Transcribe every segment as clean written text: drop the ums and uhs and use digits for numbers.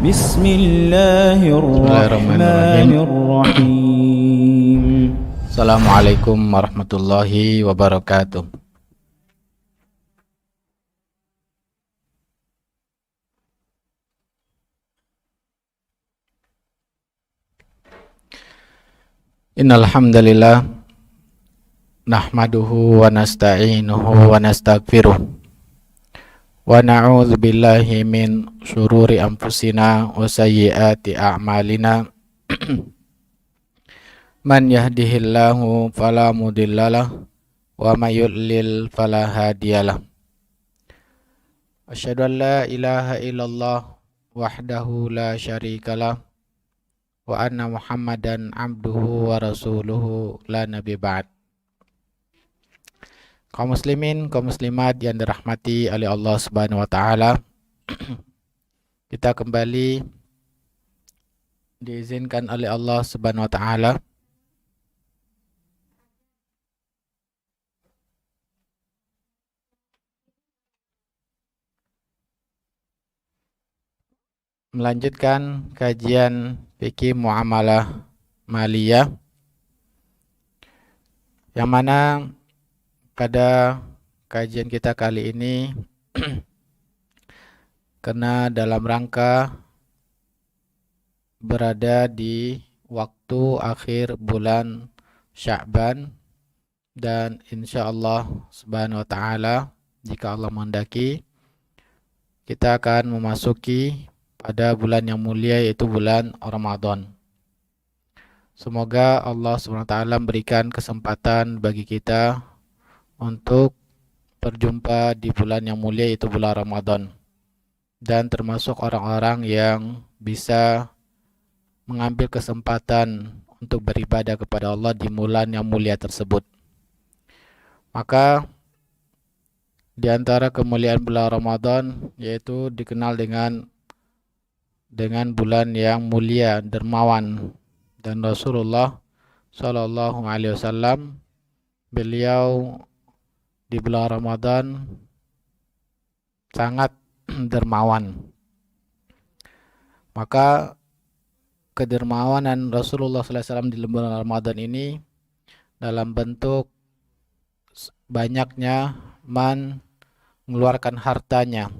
بسم الله الرحمن Bismillahirrahmanirrahim. الرحيم. Assalamualaikum warahmatullahi wabarakatuh. Innal hamdalillah nahmaduhu wa nasta'inuhu wa nastaghfiruh wa na'udzu billahi min syururi anfusina wa sayyiati a'malina. Man yahdihillahu fala mudhillalah wa may yudlil fala hadiyalah. Asyhadu an la ilaha illallah wahdahu la syarikalah wa anna Muhammadan abduhu wa rasuluhu la nabi ba'd. Kaum muslimin, kaum muslimat yang dirahmati oleh Allah Subhanahu wa taala, kita kembali diizinkan oleh Allah Subhanahu wa taala melanjutkan kajian fikih muamalah maliyah, yang mana pada kajian kita kali ini karena dalam rangka berada di waktu akhir bulan Sya'ban, dan insya Allah Subhanahu wa taala, jika Allah menghendaki, kita akan memasuki pada bulan yang mulia, yaitu bulan Ramadan. Semoga Allah Subhanahu wa taala memberikan kesempatan bagi kita untuk berjumpa di bulan yang mulia, yaitu bulan Ramadan, dan termasuk orang-orang yang bisa mengambil kesempatan untuk beribadah kepada Allah di bulan yang mulia tersebut. Maka di antara kemuliaan bulan Ramadan yaitu dikenal dengan bulan yang mulia, dermawan, dan Rasulullah Shallallahu Alaihi Wasallam, beliau di bulan Ramadan sangat dermawan. Maka kedermawanan Rasulullah Sallallahu Alaihi Wasallam di bulan Ramadan ini dalam bentuk banyaknya mengeluarkan hartanya.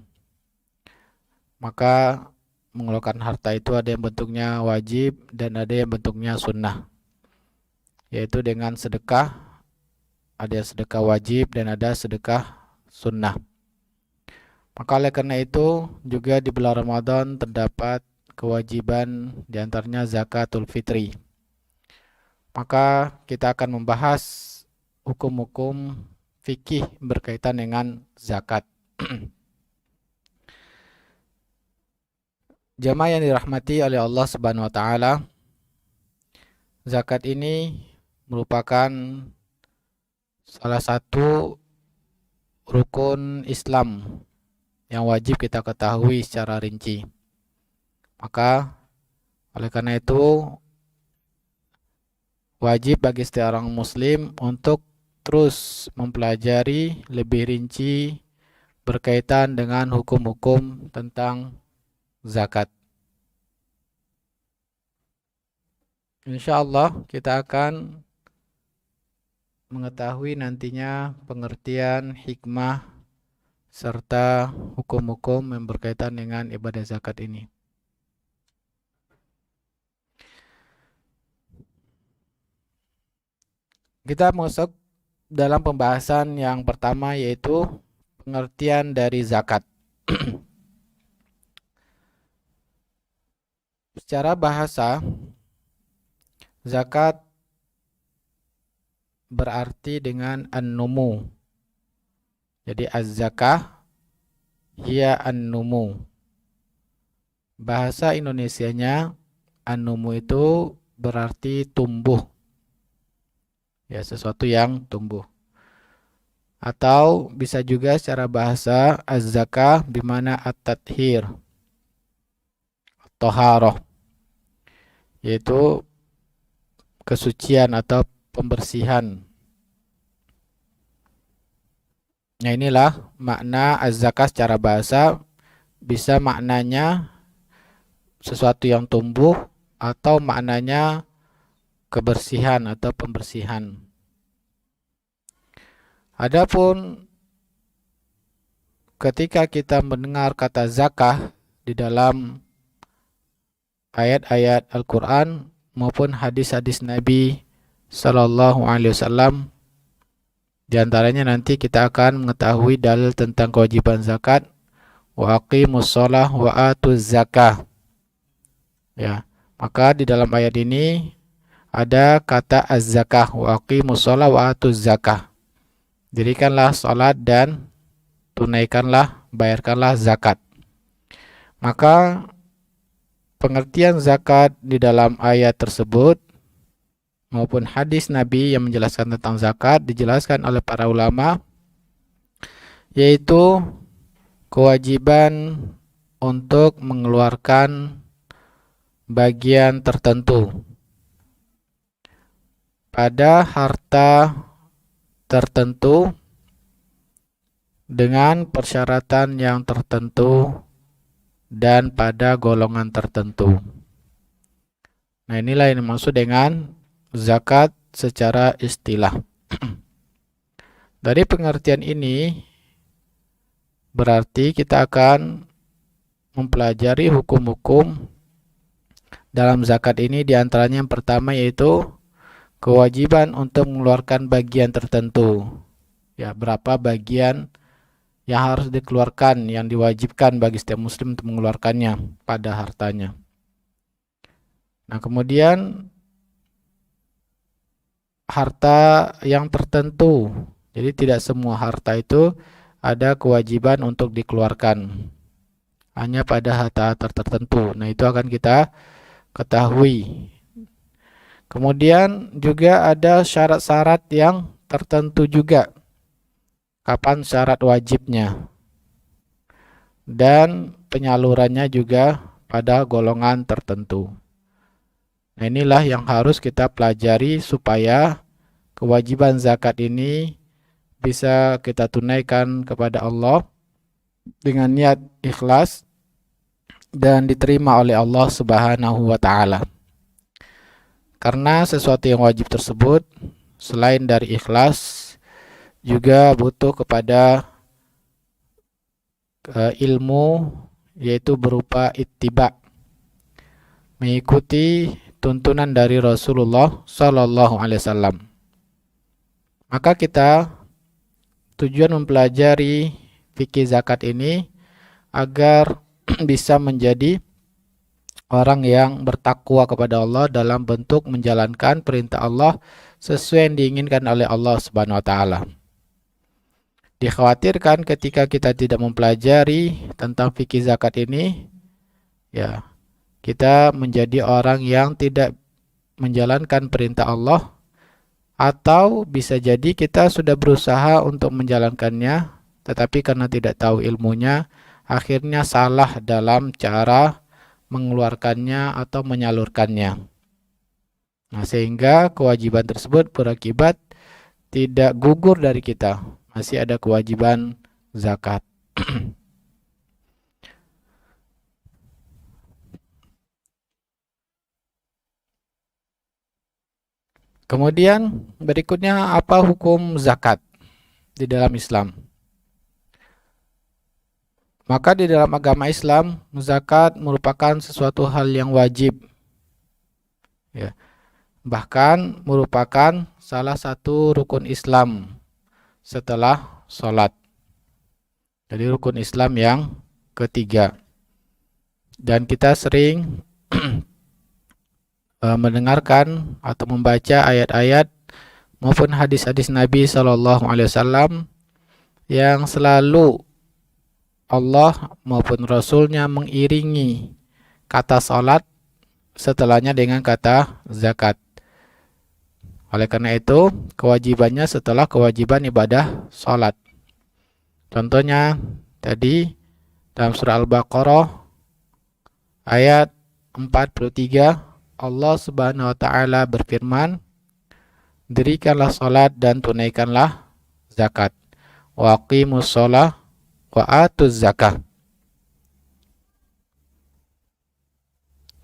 Maka mengeluarkan harta itu ada yang bentuknya wajib dan ada yang bentuknya sunnah, yaitu dengan sedekah. Ada yang sedekah wajib dan ada sedekah sunnah. Maka oleh karena itu juga di bulan Ramadan terdapat kewajiban diantaranya zakatul fitri. Maka kita akan membahas hukum-hukum fikih berkaitan dengan zakat. Jamaah yang dirahmati oleh Allah Subhanahu wa taala, zakat ini merupakan salah satu rukun Islam yang wajib kita ketahui secara rinci. Maka oleh karena itu wajib bagi setiap orang muslim untuk terus mempelajari lebih rinci berkaitan dengan hukum-hukum tentang zakat. Insya Allah kita akan mengetahui nantinya pengertian, hikmah, serta hukum-hukum yang berkaitan dengan ibadah zakat ini. Kita masuk dalam pembahasan yang pertama, yaitu pengertian dari zakat. Secara bahasa, zakat berarti dengan an-numu. Jadi az-zakah hiya an-numu. Bahasa Indonesianya an-numu itu berarti tumbuh. Ya, sesuatu yang tumbuh. Atau bisa juga secara bahasa az-zakah bimana at-tathhir, toharoh, yaitu kesucian atau pembersihan. Nah, inilah makna az-zakah secara bahasa. Bisa maknanya sesuatu yang tumbuh atau maknanya kebersihan atau pembersihan. Adapun ketika kita mendengar kata zakah di dalam ayat-ayat Al-Quran maupun hadis-hadis Nabi Sallallahu Alaihi Wasallam, di antaranya nanti kita akan mengetahui dalil tentang kewajiban zakat. Wa aqimus shalah wa atuz zakah. Ya, maka di dalam ayat ini ada kata az-zakah, wa aqimus shalah wa atuz zakah. Dirikanlah salat dan tunaikanlah, bayarkanlah zakat. Maka pengertian zakat di dalam ayat tersebut maupun hadis Nabi yang menjelaskan tentang zakat dijelaskan oleh para ulama, yaitu kewajiban untuk mengeluarkan bagian tertentu pada harta tertentu dengan persyaratan yang tertentu dan pada golongan tertentu. Nah, inilah yang dimaksud dengan zakat secara istilah. Dari pengertian ini berarti kita akan mempelajari hukum-hukum dalam zakat ini, diantaranya yang pertama yaitu kewajiban untuk mengeluarkan bagian tertentu. Ya, berapa bagian yang harus dikeluarkan, yang diwajibkan bagi setiap muslim untuk mengeluarkannya pada hartanya. Nah, kemudian harta yang tertentu. Jadi tidak semua harta itu ada kewajiban untuk dikeluarkan. Hanya pada harta tertentu. Nah, itu akan kita ketahui. Kemudian juga ada syarat-syarat yang tertentu juga. Kapan syarat wajibnya. Dan penyalurannya juga pada golongan tertentu. Nah, inilah yang harus kita pelajari supaya kewajiban zakat ini bisa kita tunaikan kepada Allah dengan niat ikhlas dan diterima oleh Allah Subhanahu wa taala. Karena sesuatu yang wajib tersebut selain dari ikhlas juga butuh kepada ilmu, yaitu berupa ittiba, mengikuti tuntunan dari Rasulullah Sallallahu Alaihi Wasallam. Maka kita tujuan mempelajari fikih zakat ini agar bisa menjadi orang yang bertakwa kepada Allah dalam bentuk menjalankan perintah Allah sesuai yang diinginkan oleh Allah Subhanahu wa taala. Dikhawatirkan ketika kita tidak mempelajari tentang fikih zakat ini, ya, kita menjadi orang yang tidak menjalankan perintah Allah, atau bisa jadi kita sudah berusaha untuk menjalankannya, tetapi karena tidak tahu ilmunya, akhirnya salah dalam cara mengeluarkannya atau menyalurkannya. Nah, sehingga kewajiban tersebut berakibat tidak gugur dari kita. Masih ada kewajiban zakat. Kemudian berikutnya, apa hukum zakat di dalam Islam? Maka di dalam agama Islam, zakat merupakan sesuatu hal yang wajib. Ya. Bahkan merupakan salah satu rukun Islam setelah sholat. Jadi rukun Islam yang ketiga. Dan kita sering mendengarkan atau membaca ayat-ayat maupun hadis-hadis Nabi Sallallahu Alaihi Wasallam yang selalu Allah maupun Rasulnya mengiringi kata salat setelahnya dengan kata zakat. Oleh karena itu, kewajibannya setelah kewajiban ibadah salat. Contohnya tadi dalam surah Al-Baqarah ayat 43, Allah Subhanahu wa taala berfirman, "Dirikanlah salat dan tunaikanlah zakat. Wa aqimus shalah wa atuz zakah."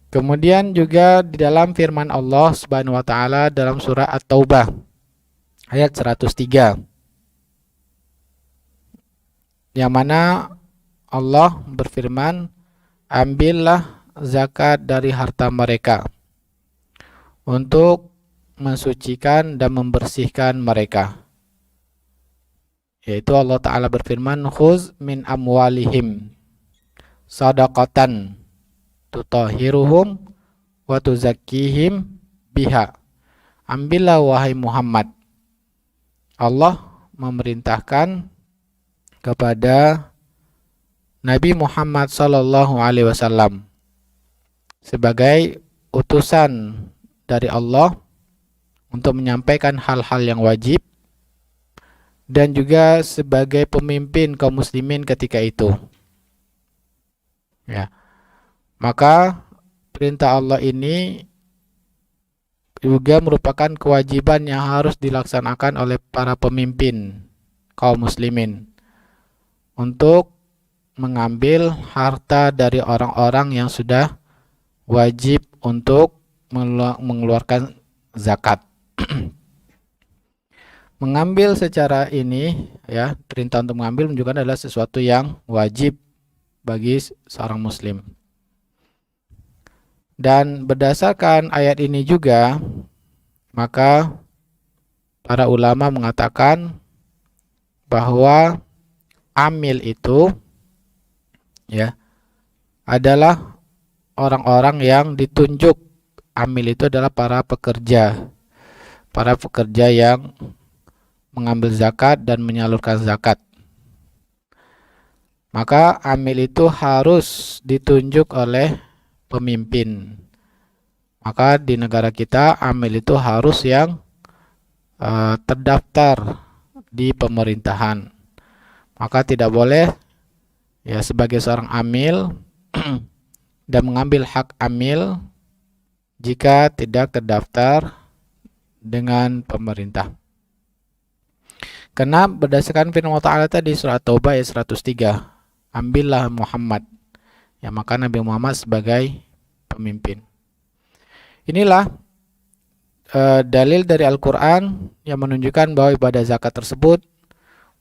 Kemudian juga di dalam firman Allah Subhanahu wa taala dalam surah At-Taubah ayat 103, yang mana Allah berfirman, ambillah zakat dari harta mereka untuk mensucikan dan membersihkan mereka. Yaitu Allah Ta'ala berfirman, khuz min amwalihim sadaqatan tutahhiruhum wa tuzakkihim biha. Ambillah wahai Muhammad. Allah memerintahkan kepada Nabi Muhammad sallallahu alaihi wasallam sebagai utusan dari Allah untuk menyampaikan hal-hal yang wajib dan juga sebagai pemimpin kaum muslimin ketika itu. Ya. Maka perintah Allah ini juga merupakan kewajiban yang harus dilaksanakan oleh para pemimpin kaum muslimin untuk mengambil harta dari orang-orang yang sudah wajib untuk mengeluarkan zakat. Mengambil secara ini, ya, perintah untuk mengambil menunjukkan adalah sesuatu yang wajib bagi seorang muslim. Dan berdasarkan ayat ini juga, maka para ulama mengatakan bahwa amil itu, ya, adalah orang-orang yang ditunjuk. Amil itu adalah para pekerja yang mengambil zakat dan menyalurkan zakat. Maka amil itu harus ditunjuk oleh pemimpin. Maka di negara kita amil itu harus yang terdaftar di pemerintahan. Maka tidak boleh, ya, sebagai seorang amil dan mengambil hak amil jika tidak terdaftar dengan pemerintah. Karena berdasarkan firman Allah Ta'ala tadi surah Taubah ayat 103, ambillah Muhammad. Ya, maka Nabi Muhammad sebagai pemimpin. Inilah dalil dari Al-Quran yang menunjukkan bahwa ibadah zakat tersebut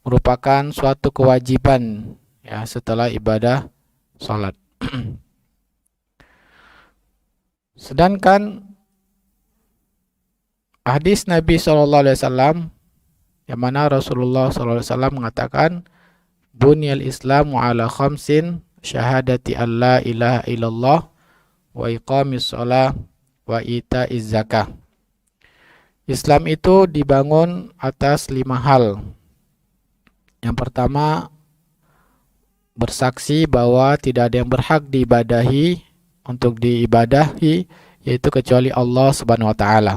merupakan suatu kewajiban, ya, setelah ibadah sholat. Sedangkan hadis Nabi SAW yang mana Rasulullah SAW mengatakan, bunyal Islamu ala khamsin syahadati an la ilaha illallah wa iqamis shalah wa ita'iz zakah. Islam itu dibangun atas 5 hal. Yang pertama, bersaksi bahwa tidak ada yang berhak diibadahi untuk diibadahi yaitu kecuali Allah Subhanahu wa taala.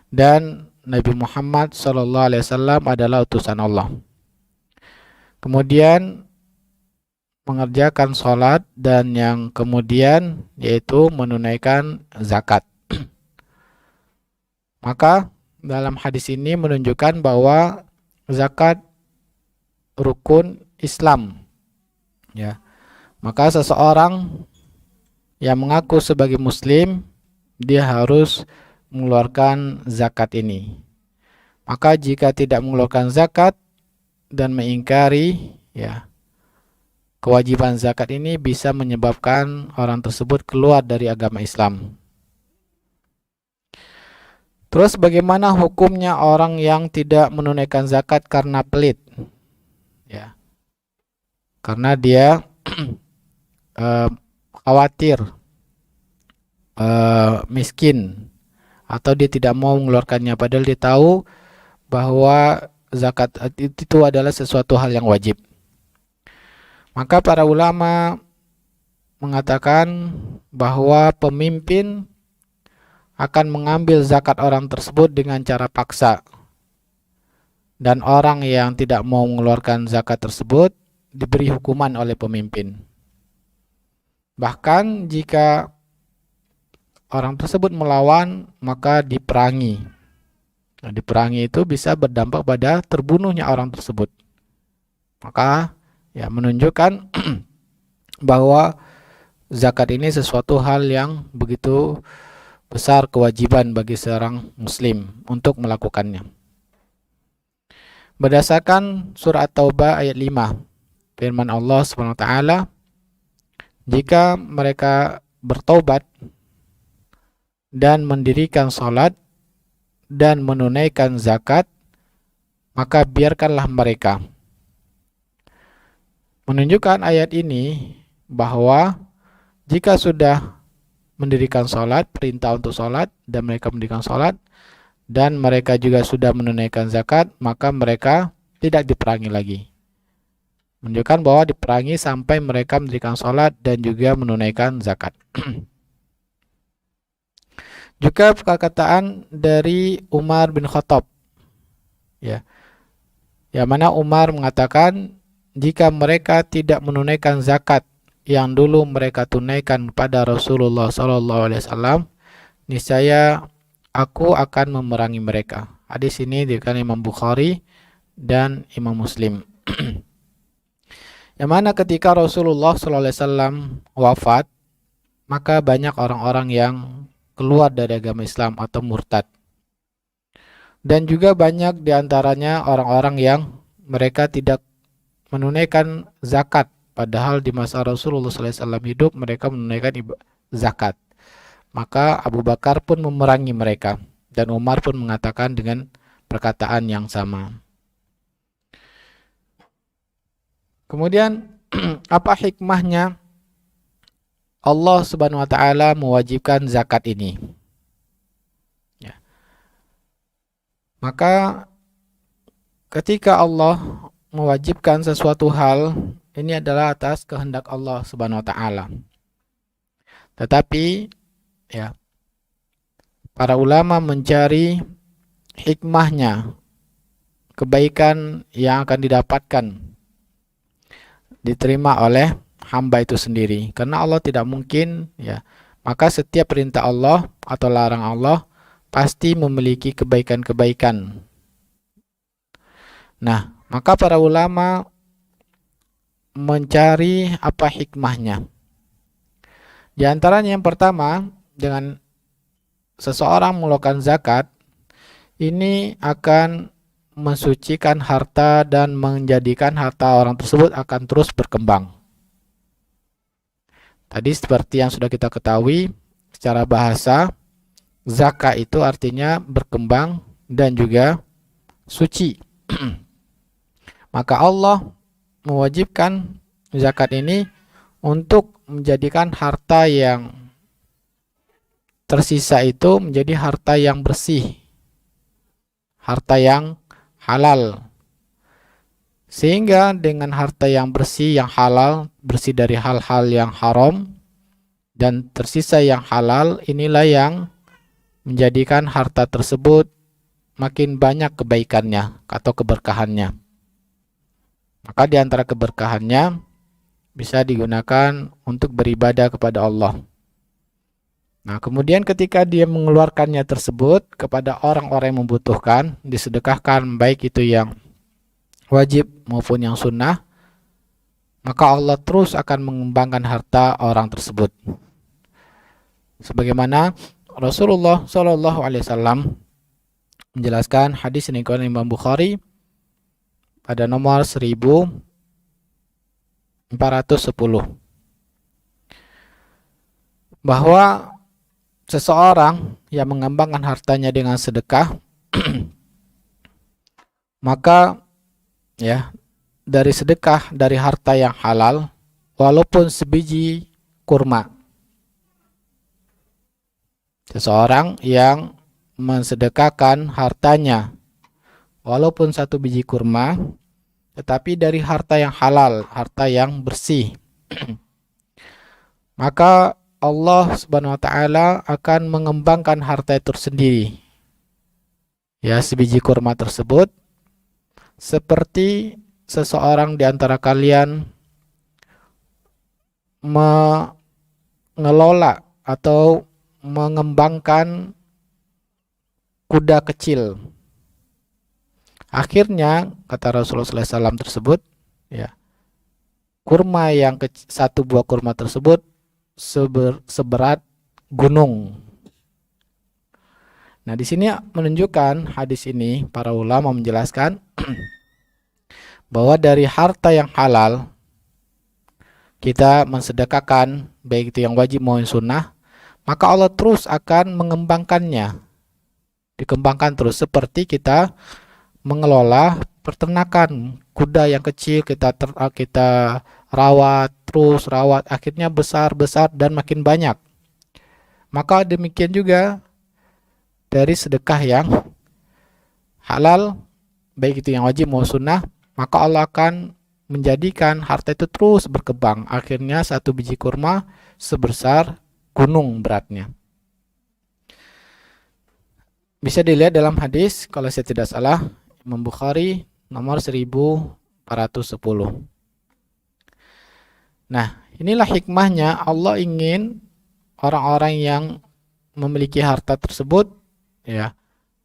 Dan Nabi Muhammad SAW adalah utusan Allah. Kemudian mengerjakan sholat, dan yang kemudian yaitu menunaikan zakat. Maka dalam hadis ini menunjukkan bahwa zakat rukun Islam. Ya. Maka seseorang yang mengaku sebagai muslim, dia harus mengeluarkan zakat ini. Maka jika tidak mengeluarkan zakat dan mengingkari, ya, kewajiban zakat ini bisa menyebabkan orang tersebut keluar dari agama Islam. Terus bagaimana hukumnya orang yang tidak menunaikan zakat karena pelit? Ya. Karena dia khawatir miskin, atau dia tidak mau mengeluarkannya padahal dia tahu bahwa zakat itu adalah sesuatu hal yang wajib. Maka para ulama mengatakan bahwa pemimpin akan mengambil zakat orang tersebut dengan cara paksa. Dan orang yang tidak mau mengeluarkan zakat tersebut diberi hukuman oleh pemimpin. Bahkan jika orang tersebut melawan, maka diperangi. Nah, diperangi itu bisa berdampak pada terbunuhnya orang tersebut. Maka, ya, menunjukkan bahwa zakat ini sesuatu hal yang begitu besar kewajiban bagi seorang muslim untuk melakukannya. Berdasarkan surah At-Taubah ayat 5, firman Allah Subhanahu wa taala, jika mereka bertaubat dan mendirikan salat dan menunaikan zakat, maka biarkanlah mereka. Menunjukkan ayat ini bahwa jika sudah mendirikan salat, perintah untuk salat, dan mereka mendirikan salat, dan mereka juga sudah menunaikan zakat, maka mereka tidak diperangi lagi. Menunjukkan bahwa diperangi sampai mereka mendirikan salat dan juga menunaikan zakat. Juga perkataan dari Umar bin Khattab, ya, yang mana Umar mengatakan, jika mereka tidak menunaikan zakat yang dulu mereka tunaikan pada Rasulullah SAW, niscaya aku akan memerangi mereka. Hadis ini diriwayatkan Imam Bukhari dan Imam Muslim. Yang mana ketika Rasulullah SAW wafat, maka banyak orang-orang yang keluar dari agama Islam atau murtad. Dan juga banyak diantaranya orang-orang yang mereka tidak menunaikan zakat, padahal di masa Rasulullah SAW hidup mereka menunaikan zakat. Maka Abu Bakar pun memerangi mereka, dan Umar pun mengatakan dengan perkataan yang sama. Kemudian apa hikmahnya Allah Subhanahu wa taala mewajibkan zakat ini? Ya. Maka ketika Allah mewajibkan sesuatu hal, ini adalah atas kehendak Allah Subhanahu wa taala. Tetapi ya, para ulama mencari hikmahnya, kebaikan yang akan didapatkan, diterima oleh hamba itu sendiri. Karena Allah tidak mungkin, ya, maka setiap perintah Allah atau larang Allah pasti memiliki kebaikan-kebaikan. Nah, maka para ulama mencari apa hikmahnya. Di antaranya yang pertama, dengan seseorang mengeluarkan zakat, ini akan mensucikan harta dan menjadikan harta orang tersebut akan terus berkembang. Tadi seperti yang sudah kita ketahui, secara bahasa, zakat itu artinya berkembang dan juga suci. Maka Allah mewajibkan zakat ini untuk menjadikan harta yang tersisa itu menjadi harta yang bersih, harta yang halal. Sehingga dengan harta yang bersih, yang halal, bersih dari hal-hal yang haram, dan tersisa yang halal, inilah yang menjadikan harta tersebut makin banyak kebaikannya atau keberkahannya. Maka di antara keberkahannya bisa digunakan untuk beribadah kepada Allah. Nah, kemudian ketika dia mengeluarkannya tersebut kepada orang-orang yang membutuhkan, disedekahkan, baik itu yang wajib maupun yang sunnah, maka Allah terus akan mengembangkan harta orang tersebut. Sebagaimana Rasulullah SAW menjelaskan, hadis ini diriwayatkan Imam Bukhari pada nomor 1410, bahwa seseorang yang mengembangkan hartanya dengan sedekah maka ya, dari sedekah dari harta yang halal, walaupun sebiji kurma, seseorang yang mensedekahkan hartanya walaupun satu biji kurma, tetapi dari harta yang halal, harta yang bersih, maka Allah Subhanahu wa taala akan mengembangkan harta itu sendiri. Ya, sebiji kurma tersebut seperti seseorang di antara kalian mengelola atau mengembangkan kuda kecil. Akhirnya, kata Rasulullah SAW tersebut, ya, kurma yang satu buah kurma tersebut seberat gunung. Nah, di sini menunjukkan hadis ini para ulama menjelaskan bahwa dari harta yang halal kita mensedekahkan, baik itu yang wajib maupun sunnah, maka Allah terus akan mengembangkannya, dikembangkan terus. Seperti kita mengelola peternakan kuda yang kecil, kita rawat terus, akhirnya besar dan makin banyak. Maka demikian juga dari sedekah yang halal, baik itu yang wajib maupun sunnah, maka Allah akan menjadikan harta itu terus berkembang. Akhirnya satu biji kurma sebesar gunung beratnya. Bisa dilihat dalam hadis, kalau saya tidak salah, Imam Bukhari nomor 1410. Nah, inilah hikmahnya Allah ingin orang-orang yang memiliki harta tersebut, ya,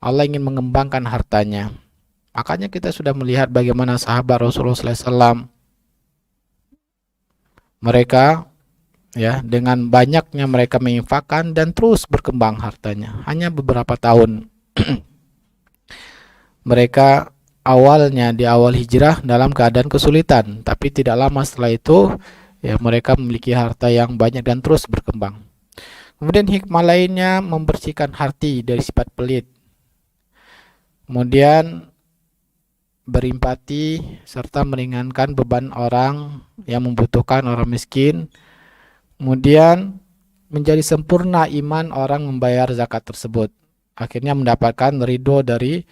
Allah ingin mengembangkan hartanya. Makanya kita sudah melihat bagaimana sahabat Rasulullah SAW, mereka, ya, dengan banyaknya mereka menginfakkan dan terus berkembang hartanya. Hanya beberapa tahun mereka awalnya di awal hijrah dalam keadaan kesulitan, tapi tidak lama setelah itu, ya, mereka memiliki harta yang banyak dan terus berkembang. Kemudian hikmah lainnya membersihkan hati dari sifat pelit. Kemudian berempati serta meringankan beban orang yang membutuhkan, orang miskin. Kemudian menjadi sempurna iman orang membayar zakat tersebut. Akhirnya mendapatkan ridho dari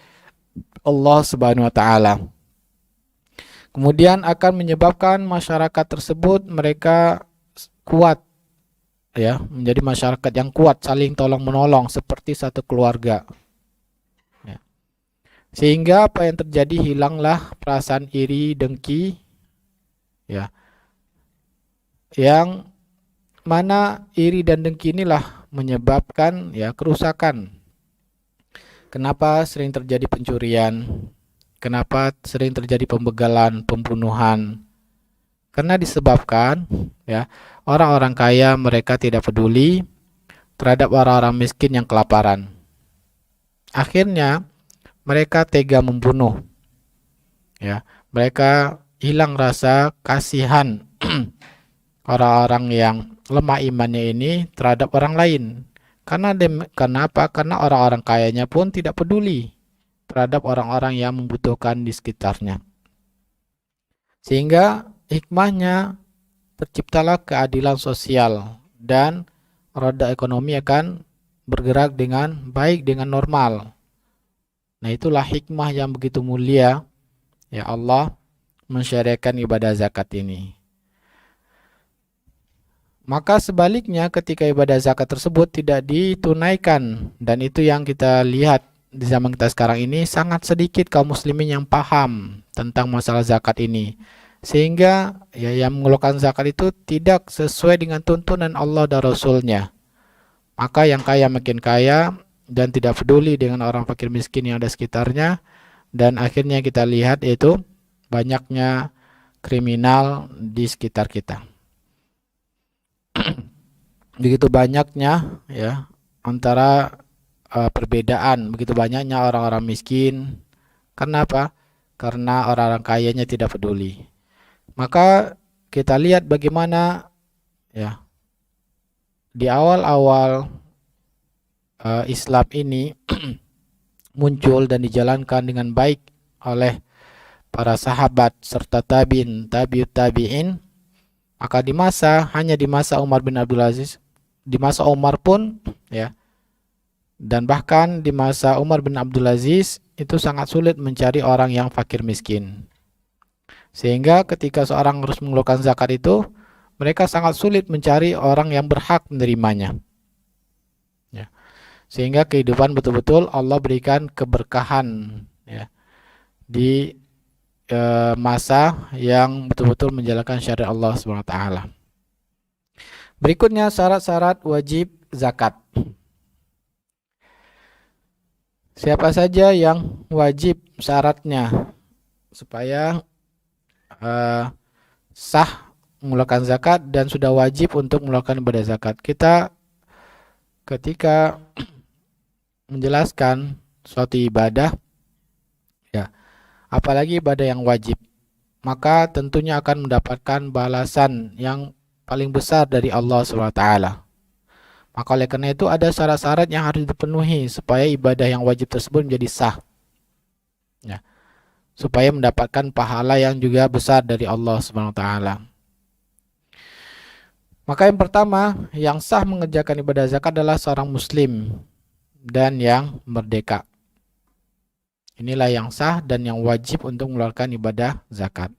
Allah Subhanahu wa taala. Kemudian akan menyebabkan masyarakat tersebut mereka kuat, ya, menjadi masyarakat yang kuat, saling tolong menolong seperti satu keluarga. Sehingga apa yang terjadi, hilanglah perasaan iri, dengki, ya. Yang mana iri dan dengki inilah menyebabkan, ya, kerusakan. Kenapa sering terjadi pencurian? Kenapa sering terjadi pembegalan, pembunuhan? Karena disebabkan, ya, orang-orang kaya mereka tidak peduli terhadap orang-orang miskin yang kelaparan. Akhirnya mereka tega membunuh, ya, mereka hilang rasa kasihan orang-orang yang lemah imannya ini terhadap orang lain. Kenapa? Karena orang-orang kayanya pun tidak peduli terhadap orang-orang yang membutuhkan di sekitarnya. Sehingga hikmahnya terciptalah keadilan sosial dan roda ekonomi akan bergerak dengan baik, dengan normal. Nah, itulah hikmah yang begitu mulia, ya, Allah mensyariatkan ibadah zakat ini. Maka sebaliknya ketika ibadah zakat tersebut tidak ditunaikan, dan itu yang kita lihat di zaman kita sekarang ini, sangat sedikit kaum muslimin yang paham tentang masalah zakat ini. Sehingga, ya, yang mengeluarkan zakat itu tidak sesuai dengan tuntunan Allah dan Rasulnya. Maka yang kaya makin kaya dan tidak peduli dengan orang fakir miskin yang ada sekitarnya, dan akhirnya kita lihat yaitu banyaknya kriminal di sekitar kita. Begitu banyaknya, ya, antara perbedaan, begitu banyaknya orang-orang miskin. Kenapa? Karena orang-orang kayanya tidak peduli. Maka kita lihat bagaimana, ya, di awal-awal Islam ini muncul dan dijalankan dengan baik oleh para sahabat serta tabi'in, tabi'ut tabi'in, maka hanya di masa Umar bin Abdul Aziz, di masa Umar pun, ya, dan bahkan di masa Umar bin Abdul Aziz itu sangat sulit mencari orang yang fakir miskin. Sehingga ketika seorang harus mengeluarkan zakat itu, mereka sangat sulit mencari orang yang berhak menerimanya. Sehingga kehidupan betul-betul Allah berikan keberkahan, ya, di masa yang betul-betul menjalankan syariat Allah SWT. Berikutnya syarat-syarat wajib zakat. Siapa saja yang wajib syaratnya supaya sah mengeluarkan zakat dan sudah wajib untuk mengeluarkan ibadah zakat. Kita ketika menjelaskan suatu ibadah, ya, apalagi ibadah yang wajib, maka tentunya akan mendapatkan balasan yang paling besar dari Allah SWT. Maka oleh karena itu ada syarat-syarat yang harus dipenuhi supaya ibadah yang wajib tersebut menjadi sah, ya, supaya mendapatkan pahala yang juga besar dari Allah SWT. Maka yang pertama, yang sah mengerjakan ibadah zakat adalah seorang muslim dan yang merdeka. Inilah yang sah dan yang wajib untuk mengeluarkan ibadah zakat.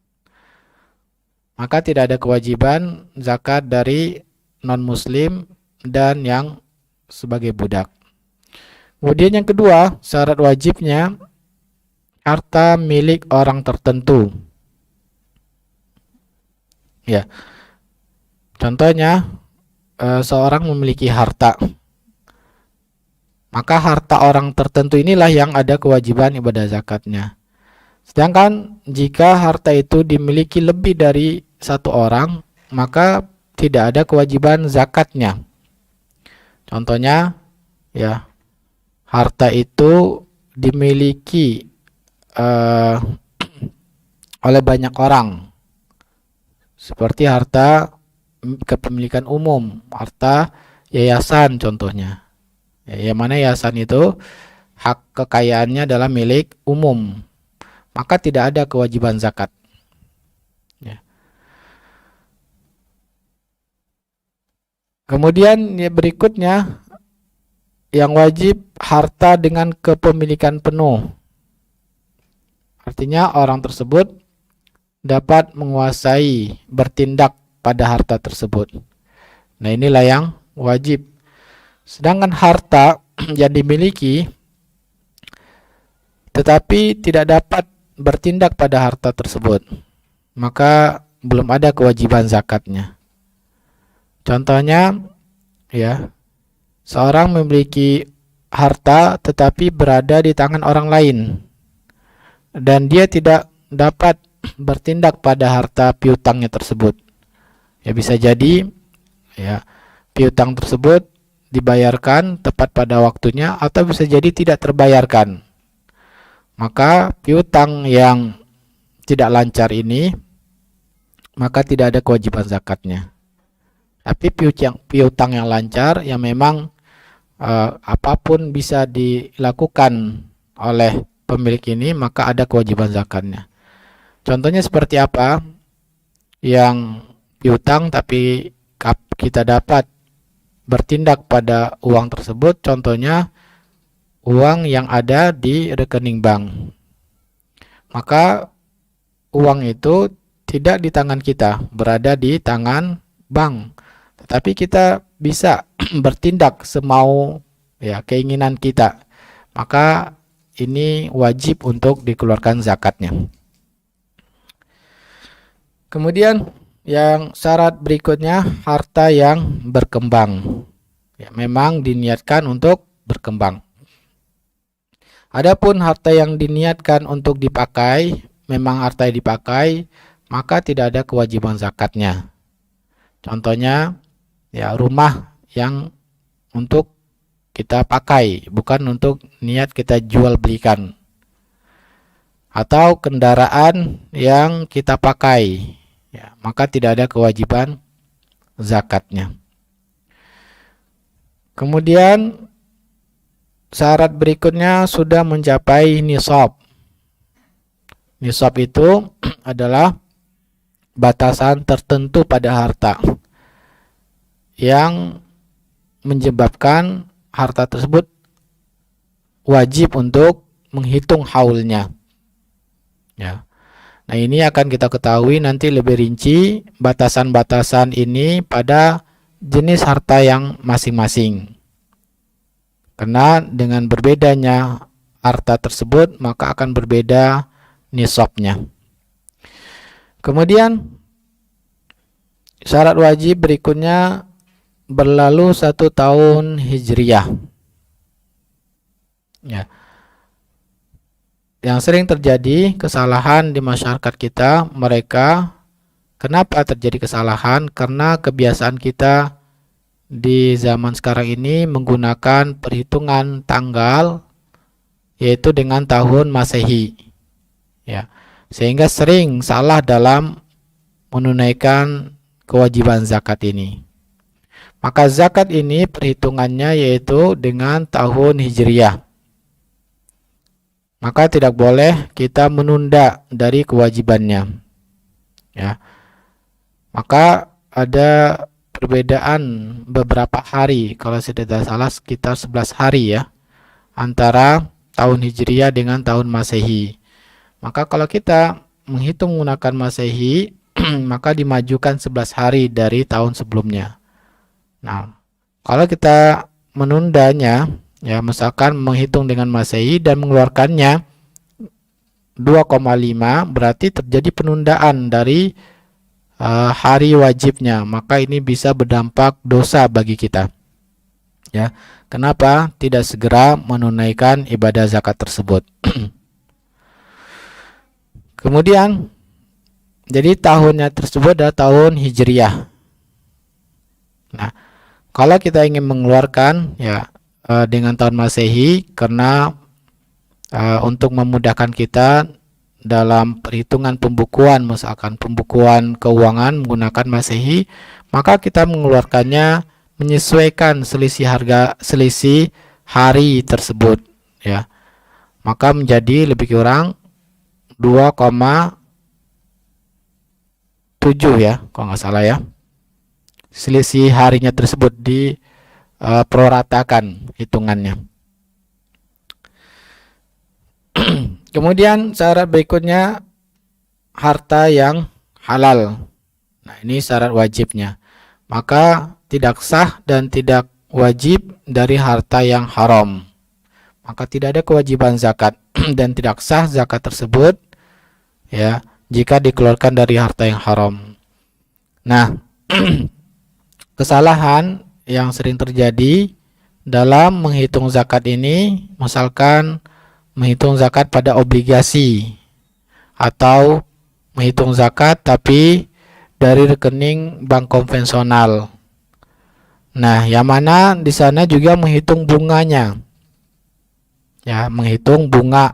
Maka tidak ada kewajiban zakat dari non-muslim dan yang sebagai budak. Kemudian yang kedua, syarat wajibnya harta milik orang tertentu. Ya. Contohnya, seorang memiliki harta. Maka harta orang tertentu inilah yang ada kewajiban ibadah zakatnya. Sedangkan jika harta itu dimiliki lebih dari satu orang, maka tidak ada kewajiban zakatnya. Contohnya, ya, harta itu dimiliki oleh banyak orang, seperti harta kepemilikan umum, harta yayasan contohnya. Ya, yang mana yayasan itu hak kekayaannya adalah milik umum, maka tidak ada kewajiban zakat. Ya. Kemudian berikutnya, yang wajib harta dengan kepemilikan penuh. Artinya orang tersebut dapat menguasai, bertindak pada harta tersebut. Nah, inilah yang wajib. Sedangkan harta yang dimiliki tetapi tidak dapat bertindak pada harta tersebut, maka belum ada kewajiban zakatnya. Contohnya, ya, seorang memiliki harta tetapi berada di tangan orang lain dan dia tidak dapat bertindak pada harta piutangnya tersebut. Ya, bisa jadi, ya, piutang tersebut dibayarkan tepat pada waktunya atau bisa jadi tidak terbayarkan. Maka piutang yang tidak lancar ini, maka tidak ada kewajiban zakatnya. Tapi piutang yang lancar, yang memang apapun bisa dilakukan oleh pemilik ini, maka ada kewajiban zakatnya. Contohnya seperti apa? Yang piutang tapi kita dapat bertindak pada uang tersebut, contohnya uang yang ada di rekening bank. Maka uang itu tidak di tangan kita, berada di tangan bank. Tetapi kita bisa bertindak semau, ya, keinginan kita. Maka ini wajib untuk dikeluarkan zakatnya. Kemudian yang syarat berikutnya, harta yang berkembang. Ya, memang diniatkan untuk berkembang. Adapun harta yang diniatkan untuk dipakai, memang harta yang dipakai, maka tidak ada kewajiban zakatnya. Contohnya, ya, rumah yang untuk kita pakai, bukan untuk niat kita jual belikan. Atau kendaraan yang kita pakai, ya, maka tidak ada kewajiban zakatnya. Kemudian syarat berikutnya sudah mencapai nisab. Nisab itu adalah batasan tertentu pada harta yang menyebabkan harta tersebut wajib untuk menghitung haulnya. Ya. Nah, ini akan kita ketahui nanti lebih rinci batasan-batasan ini pada jenis harta yang masing-masing. Karena dengan berbedanya harta tersebut, maka akan berbeda nisabnya. Kemudian syarat wajib berikutnya berlalu 1 tahun hijriyah. Ya. Yang sering terjadi kesalahan di masyarakat kita, mereka Kenapa terjadi kesalahan? Karena kebiasaan kita di zaman sekarang ini menggunakan perhitungan tanggal yaitu dengan tahun Masehi, ya. Sehingga sering salah dalam menunaikan kewajiban zakat ini. Maka zakat ini perhitungannya yaitu dengan tahun Hijriyah. Maka tidak boleh kita menunda dari kewajibannya, ya. Maka ada perbedaan beberapa hari, kalau saya tidak salah sekitar 11 hari ya, antara tahun Hijriyah dengan tahun Masehi. Maka kalau kita menghitung menggunakan Masehi, maka dimajukan 11 hari dari tahun sebelumnya. Nah, kalau kita menundanya, ya misalkan menghitung dengan Masehi dan mengeluarkannya 2,5, berarti terjadi penundaan dari hari wajibnya, maka ini bisa berdampak dosa bagi kita, ya. Kenapa tidak segera menunaikan ibadah zakat tersebut? Kemudian jadi tahunnya tersebut adalah tahun Hijriyah. Nah, kalau kita ingin mengeluarkan ya dengan tahun Masehi, karena untuk memudahkan kita dalam perhitungan pembukuan, misalkan pembukuan keuangan menggunakan Masehi, maka kita mengeluarkannya menyesuaikan selisih hari tersebut, ya. Maka menjadi lebih kurang 2,7 ya, kalau nggak salah ya. Selisih harinya tersebut di proratakan hitungannya. Kemudian syarat berikutnya harta yang halal. Nah, ini syarat wajibnya. Maka tidak sah dan tidak wajib dari harta yang haram. Maka tidak ada kewajiban zakat dan tidak sah zakat tersebut ya jika dikeluarkan dari harta yang haram. Nah, kesalahan yang sering terjadi dalam menghitung zakat ini, misalkan menghitung zakat pada obligasi atau menghitung zakat tapi dari rekening bank konvensional. Nah, yang mana di sana juga menghitung bunganya, ya, menghitung bunga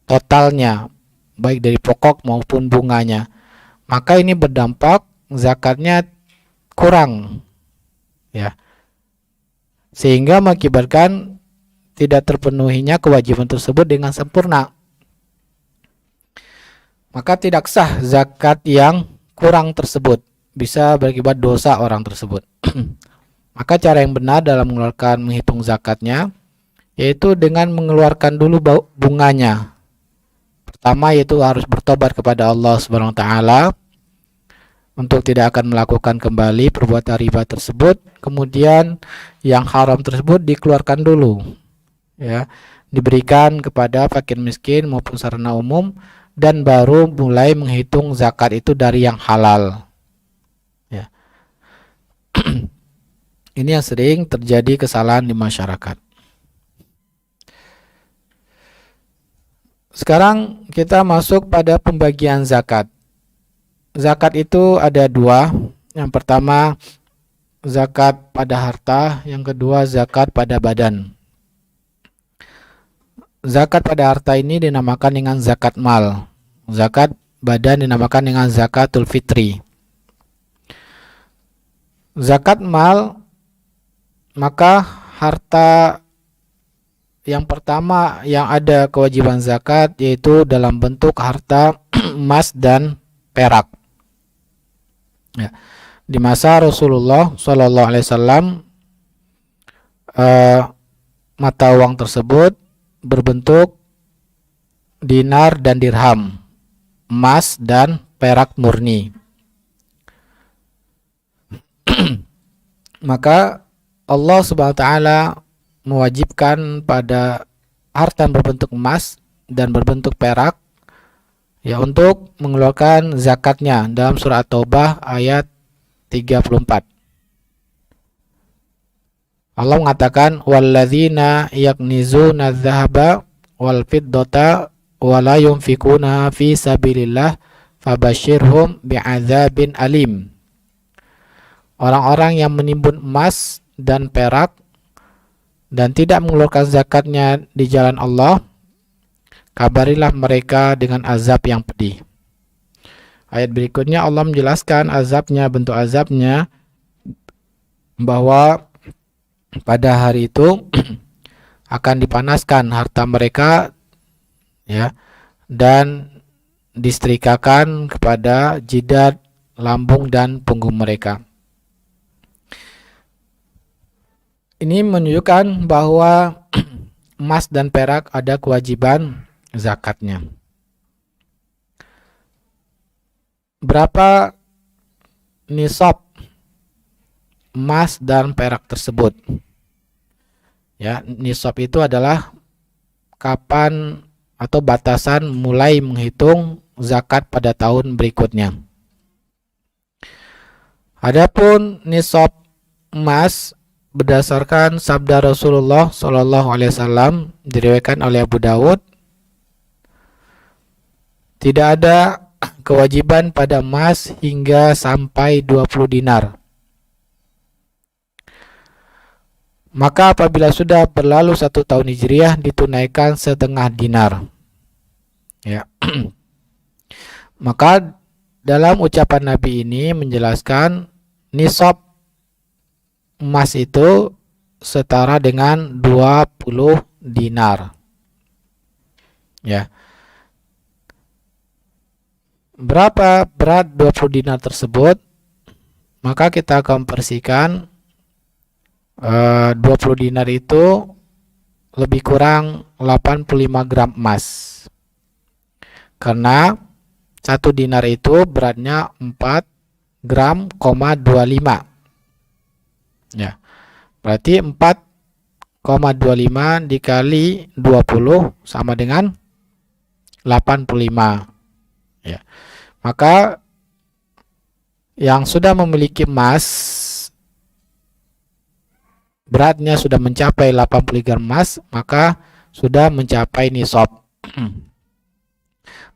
totalnya baik dari pokok maupun bunganya. Maka ini berdampak zakatnya kurang, ya, sehingga mengakibatkan tidak terpenuhinya kewajiban tersebut dengan sempurna. Maka tidak sah zakat yang kurang tersebut, bisa berakibat dosa orang tersebut. Maka cara yang benar dalam menghitung zakatnya yaitu dengan mengeluarkan dulu bunganya. Pertama yaitu harus bertobat kepada Allah Subhanahu wa taala untuk tidak akan melakukan kembali perbuatan riba tersebut. Kemudian yang haram tersebut dikeluarkan dulu, ya, diberikan kepada fakir miskin maupun sarana umum, dan baru mulai menghitung zakat itu dari yang halal, ya. Ini yang sering terjadi kesalahan di masyarakat. Sekarang kita masuk pada pembagian zakat. Zakat itu ada dua. Yang pertama zakat pada harta, yang kedua zakat pada badan. Zakat pada harta ini dinamakan dengan zakat mal. Zakat badan dinamakan dengan zakatul fitri. Zakat mal, maka harta yang pertama yang ada kewajiban zakat yaitu dalam bentuk harta emas dan perak. Ya. Di masa Rasulullah Shallallahu Alaihi Wasallam mata uang tersebut berbentuk dinar dan dirham, emas dan perak murni. Maka Allah Subhanahu wa taala mewajibkan pada harta yang berbentuk emas dan berbentuk perak ya untuk mengeluarkan zakatnya dalam surah At-Taubah ayat 34. Allah mengatakan walladzina yaknizuna adz-dzahaba wal fiddata wa la yunfikuna fi sabilillah fabashirhum bi'adzabin alim. Orang-orang yang menimbun emas dan perak dan tidak mengeluarkan zakatnya di jalan Allah, kabarilah mereka dengan azab yang pedih. Ayat berikutnya Allah menjelaskan azabnya, bentuk azabnya, bahwa pada hari itu akan dipanaskan harta mereka, ya, dan disetrikakan kepada jidat, lambung, dan punggung mereka. Ini menunjukkan bahwa emas dan perak ada kewajiban zakatnya. Berapa nisab emas dan perak tersebut? Ya, nisab itu adalah kapan atau batasan mulai menghitung zakat pada tahun berikutnya. Adapun nisab emas berdasarkan sabda Rasulullah Shallallahu Alaihi Wasallam diriwayatkan oleh Abu Dawud, tidak ada kewajiban pada emas hingga sampai 20 dinar. Maka apabila sudah berlalu 1 tahun Hijriah, ditunaikan setengah dinar. Ya. Maka dalam ucapan Nabi ini menjelaskan nisab emas itu setara dengan 20 dinar. Ya. Berapa berat 20 dinar tersebut? Maka kita konversikan 20 dinar itu lebih kurang 85 gram emas. Karena 1 dinar itu beratnya 4 gram, 25. Ya. Berarti 4,25 dikali 20 sama dengan 85. Ya. Maka yang sudah memiliki emas beratnya sudah mencapai 80 gram emas, maka sudah mencapai nisab.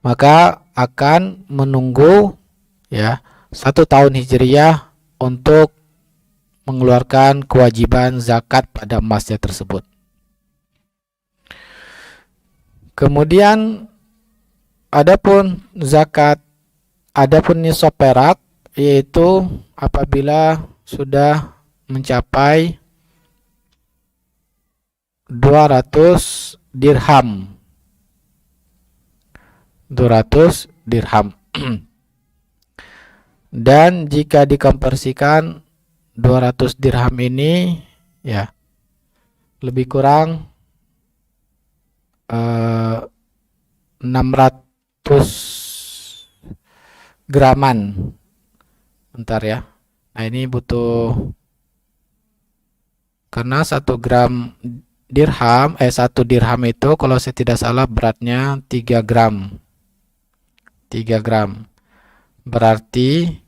Maka akan menunggu, ya, 1 tahun Hijriyah untuk mengeluarkan kewajiban zakat pada emasnya tersebut. Kemudian adapun zakat, adapun nisab perak, yaitu apabila sudah mencapai 200 dirham. 200 dirham. Dan jika dikonversikan 200 dirham ini, ya, lebih kurang 600 graman. Bentar ya. Nah, ini butuh, karena 1 gram dirham, 1 dirham itu kalau saya tidak salah beratnya 3 gram. 3 gram. Berarti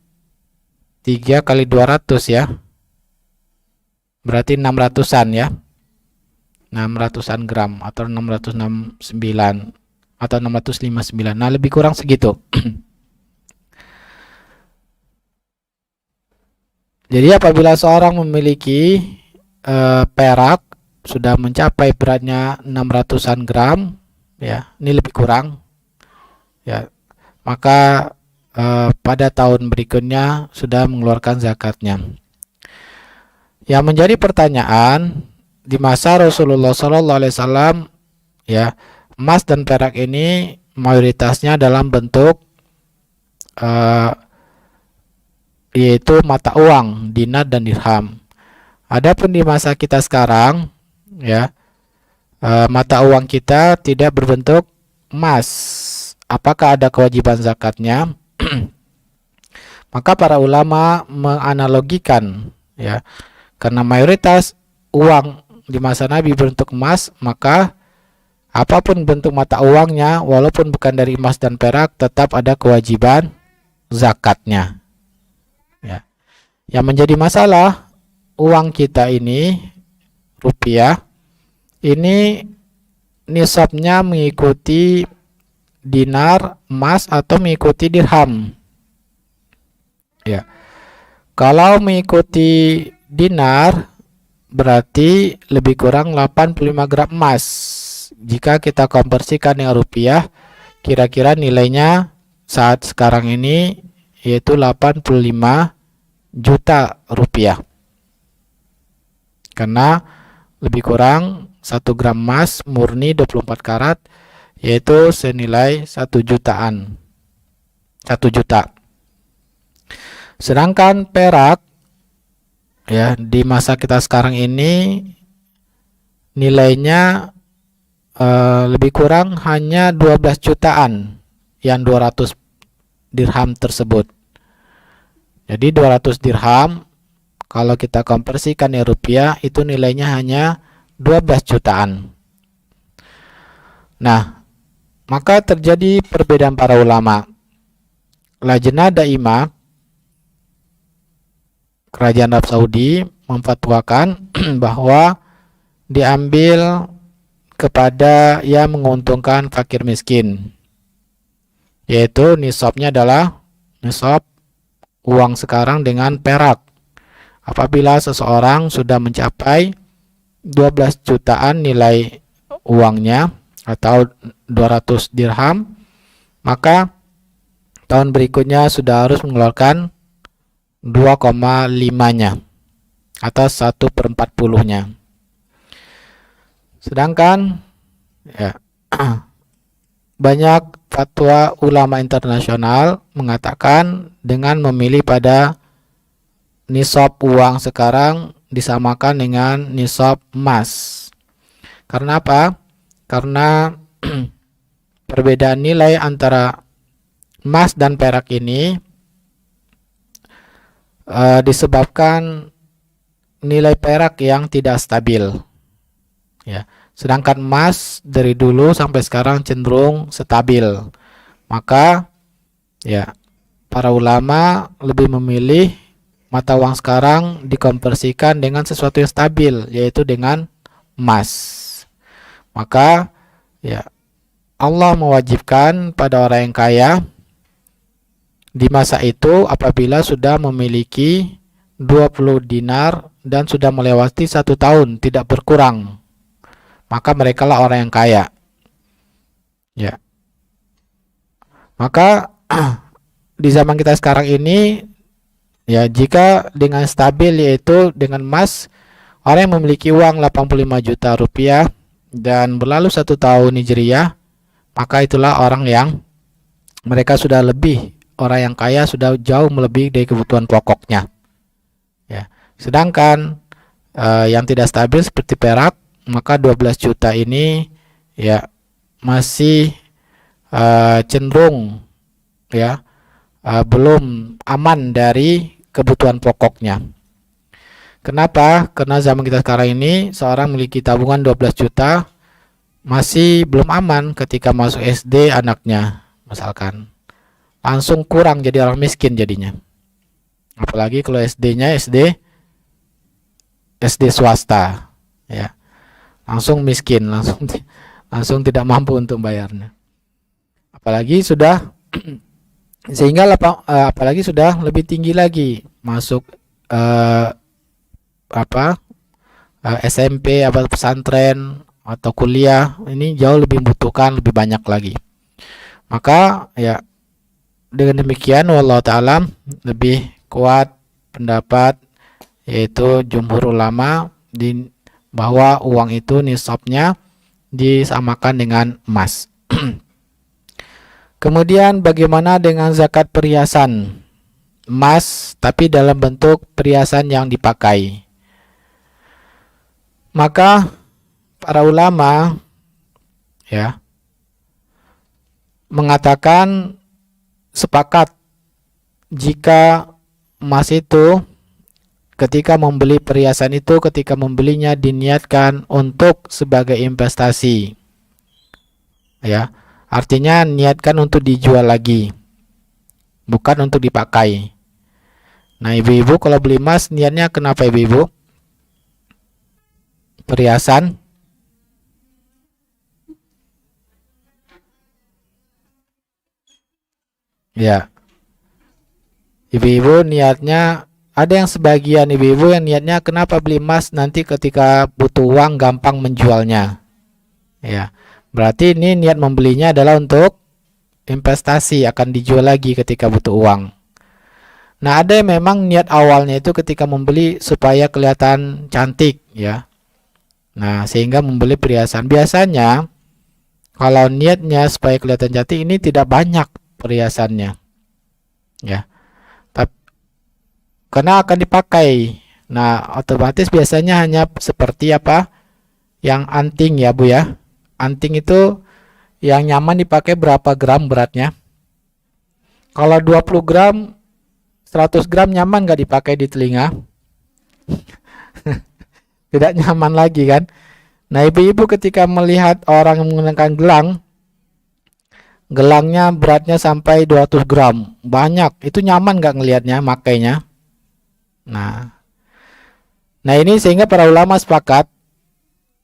3 kali 200 ya. Berarti 600-an ya. 600-an gram atau 669 atau 659. Nah, lebih kurang segitu. Jadi apabila seorang memiliki perak sudah mencapai beratnya 600-an gram, ya, ini lebih kurang, ya, maka pada tahun berikutnya sudah mengeluarkan zakatnya. Yang menjadi pertanyaan, di masa Rasulullah SAW, ya, emas dan perak ini mayoritasnya dalam bentuk yaitu mata uang, dinar dan dirham. Adapun di masa kita sekarang, ya, mata uang kita tidak berbentuk emas. Apakah ada kewajiban zakatnya? Maka para ulama menganalogikan, ya, karena mayoritas uang di masa Nabi berbentuk emas, maka apapun bentuk mata uangnya, walaupun bukan dari emas dan perak, tetap ada kewajiban zakatnya. Ya. Yang menjadi masalah, uang kita ini, rupiah, ini nisabnya mengikuti dinar, emas, atau mengikuti dirham. Ya, kalau mengikuti dinar berarti lebih kurang 85 gram emas. Jika kita konversikan dengan rupiah, kira-kira nilainya saat sekarang ini yaitu 85 juta rupiah. Karena lebih kurang 1 gram emas murni 24 karat yaitu senilai 1 jutaan. 1 juta. Sedangkan perak ya di masa kita sekarang ini nilainya lebih kurang hanya 12 jutaan yang 200 dirham tersebut. Jadi 200 dirham kalau kita konversikan ke rupiah itu nilainya hanya 12 jutaan. Nah, maka terjadi perbedaan para ulama. Lajnah Daimah Kerajaan Arab Saudi memfatwakan bahwa diambil kepada yang menguntungkan fakir miskin, yaitu nisabnya adalah nisab uang sekarang dengan perak. Apabila seseorang sudah mencapai 12 jutaan nilai uangnya atau 200 dirham, maka tahun berikutnya sudah harus mengeluarkan 2,5-nya atau 1/40-nya. Sedangkan ya, banyak fatwa ulama internasional mengatakan dengan memilih pada nisab uang sekarang disamakan dengan nisab emas. Karena apa? Karena perbedaan nilai antara emas dan perak ini disebabkan nilai perak yang tidak stabil. Ya, sedangkan emas dari dulu sampai sekarang cenderung stabil. Maka ya para ulama lebih memilih mata uang sekarang dikonversikan dengan sesuatu yang stabil, yaitu dengan emas. Maka ya Allah mewajibkan pada orang yang kaya di masa itu apabila sudah memiliki 20 dinar dan sudah melewati 1 tahun tidak berkurang, maka mereka lah orang yang kaya. Ya. Maka di zaman kita sekarang ini ya jika dengan stabil yaitu dengan emas, orang yang memiliki uang 85 juta rupiah dan berlalu 1 tahun Hijriah, maka itulah orang yang mereka sudah lebih, orang yang kaya sudah jauh melebihi dari kebutuhan pokoknya. Ya. Sedangkan yang tidak stabil seperti perak, maka 12 juta ini ya masih cenderung ya belum aman dari kebutuhan pokoknya. Kenapa? Karena zaman kita sekarang ini seorang memiliki tabungan 12 juta masih belum aman ketika masuk SD anaknya misalkan. Langsung kurang jadi orang miskin jadinya. Apalagi kalau SD-nya SD swasta ya. Langsung miskin, langsung tidak mampu untuk bayarnya. Apalagi sudah sehingga apalagi sudah lebih tinggi lagi masuk SMP atau pesantren atau kuliah, ini jauh lebih membutuhkan lebih banyak lagi. Maka ya dengan demikian wallahu ta'ala lebih kuat pendapat yaitu jumhur ulama bahwa uang itu nisabnya disamakan dengan emas. Kemudian bagaimana dengan zakat perhiasan? Emas tapi dalam bentuk perhiasan yang dipakai. Maka para ulama ya mengatakan sepakat jika emas itu ketika membeli perhiasan itu, ketika membelinya diniatkan untuk sebagai investasi ya, artinya niatkan untuk dijual lagi, bukan untuk dipakai. Nah ibu-ibu kalau beli emas niatnya kenapa ibu-ibu? Perhiasan Ya, ibu-ibu niatnya, ada yang sebagian ibu-ibu yang niatnya kenapa beli emas nanti ketika butuh uang gampang menjualnya. Ya, berarti ini niat membelinya adalah untuk investasi, akan dijual lagi ketika butuh uang. Nah, ada yang memang niat awalnya itu ketika membeli supaya kelihatan cantik, ya. Nah, sehingga membeli perhiasan. Biasanya kalau niatnya supaya kelihatan cantik ini tidak banyak perhiasannya, ya. Tapi karena akan dipakai. Nah, otomatis biasanya hanya seperti apa? Yang anting ya, Bu ya. Anting itu yang nyaman dipakai berapa gram beratnya? Kalau 20 gram, 100 gram nyaman nggak dipakai di telinga? Tidak nyaman lagi kan? Nah, ibu-ibu ketika melihat orang yang menggunakan gelang, gelangnya beratnya sampai 200 gram, banyak, itu nyaman nggak ngelihatnya, makainya? Nah, ini sehingga para ulama sepakat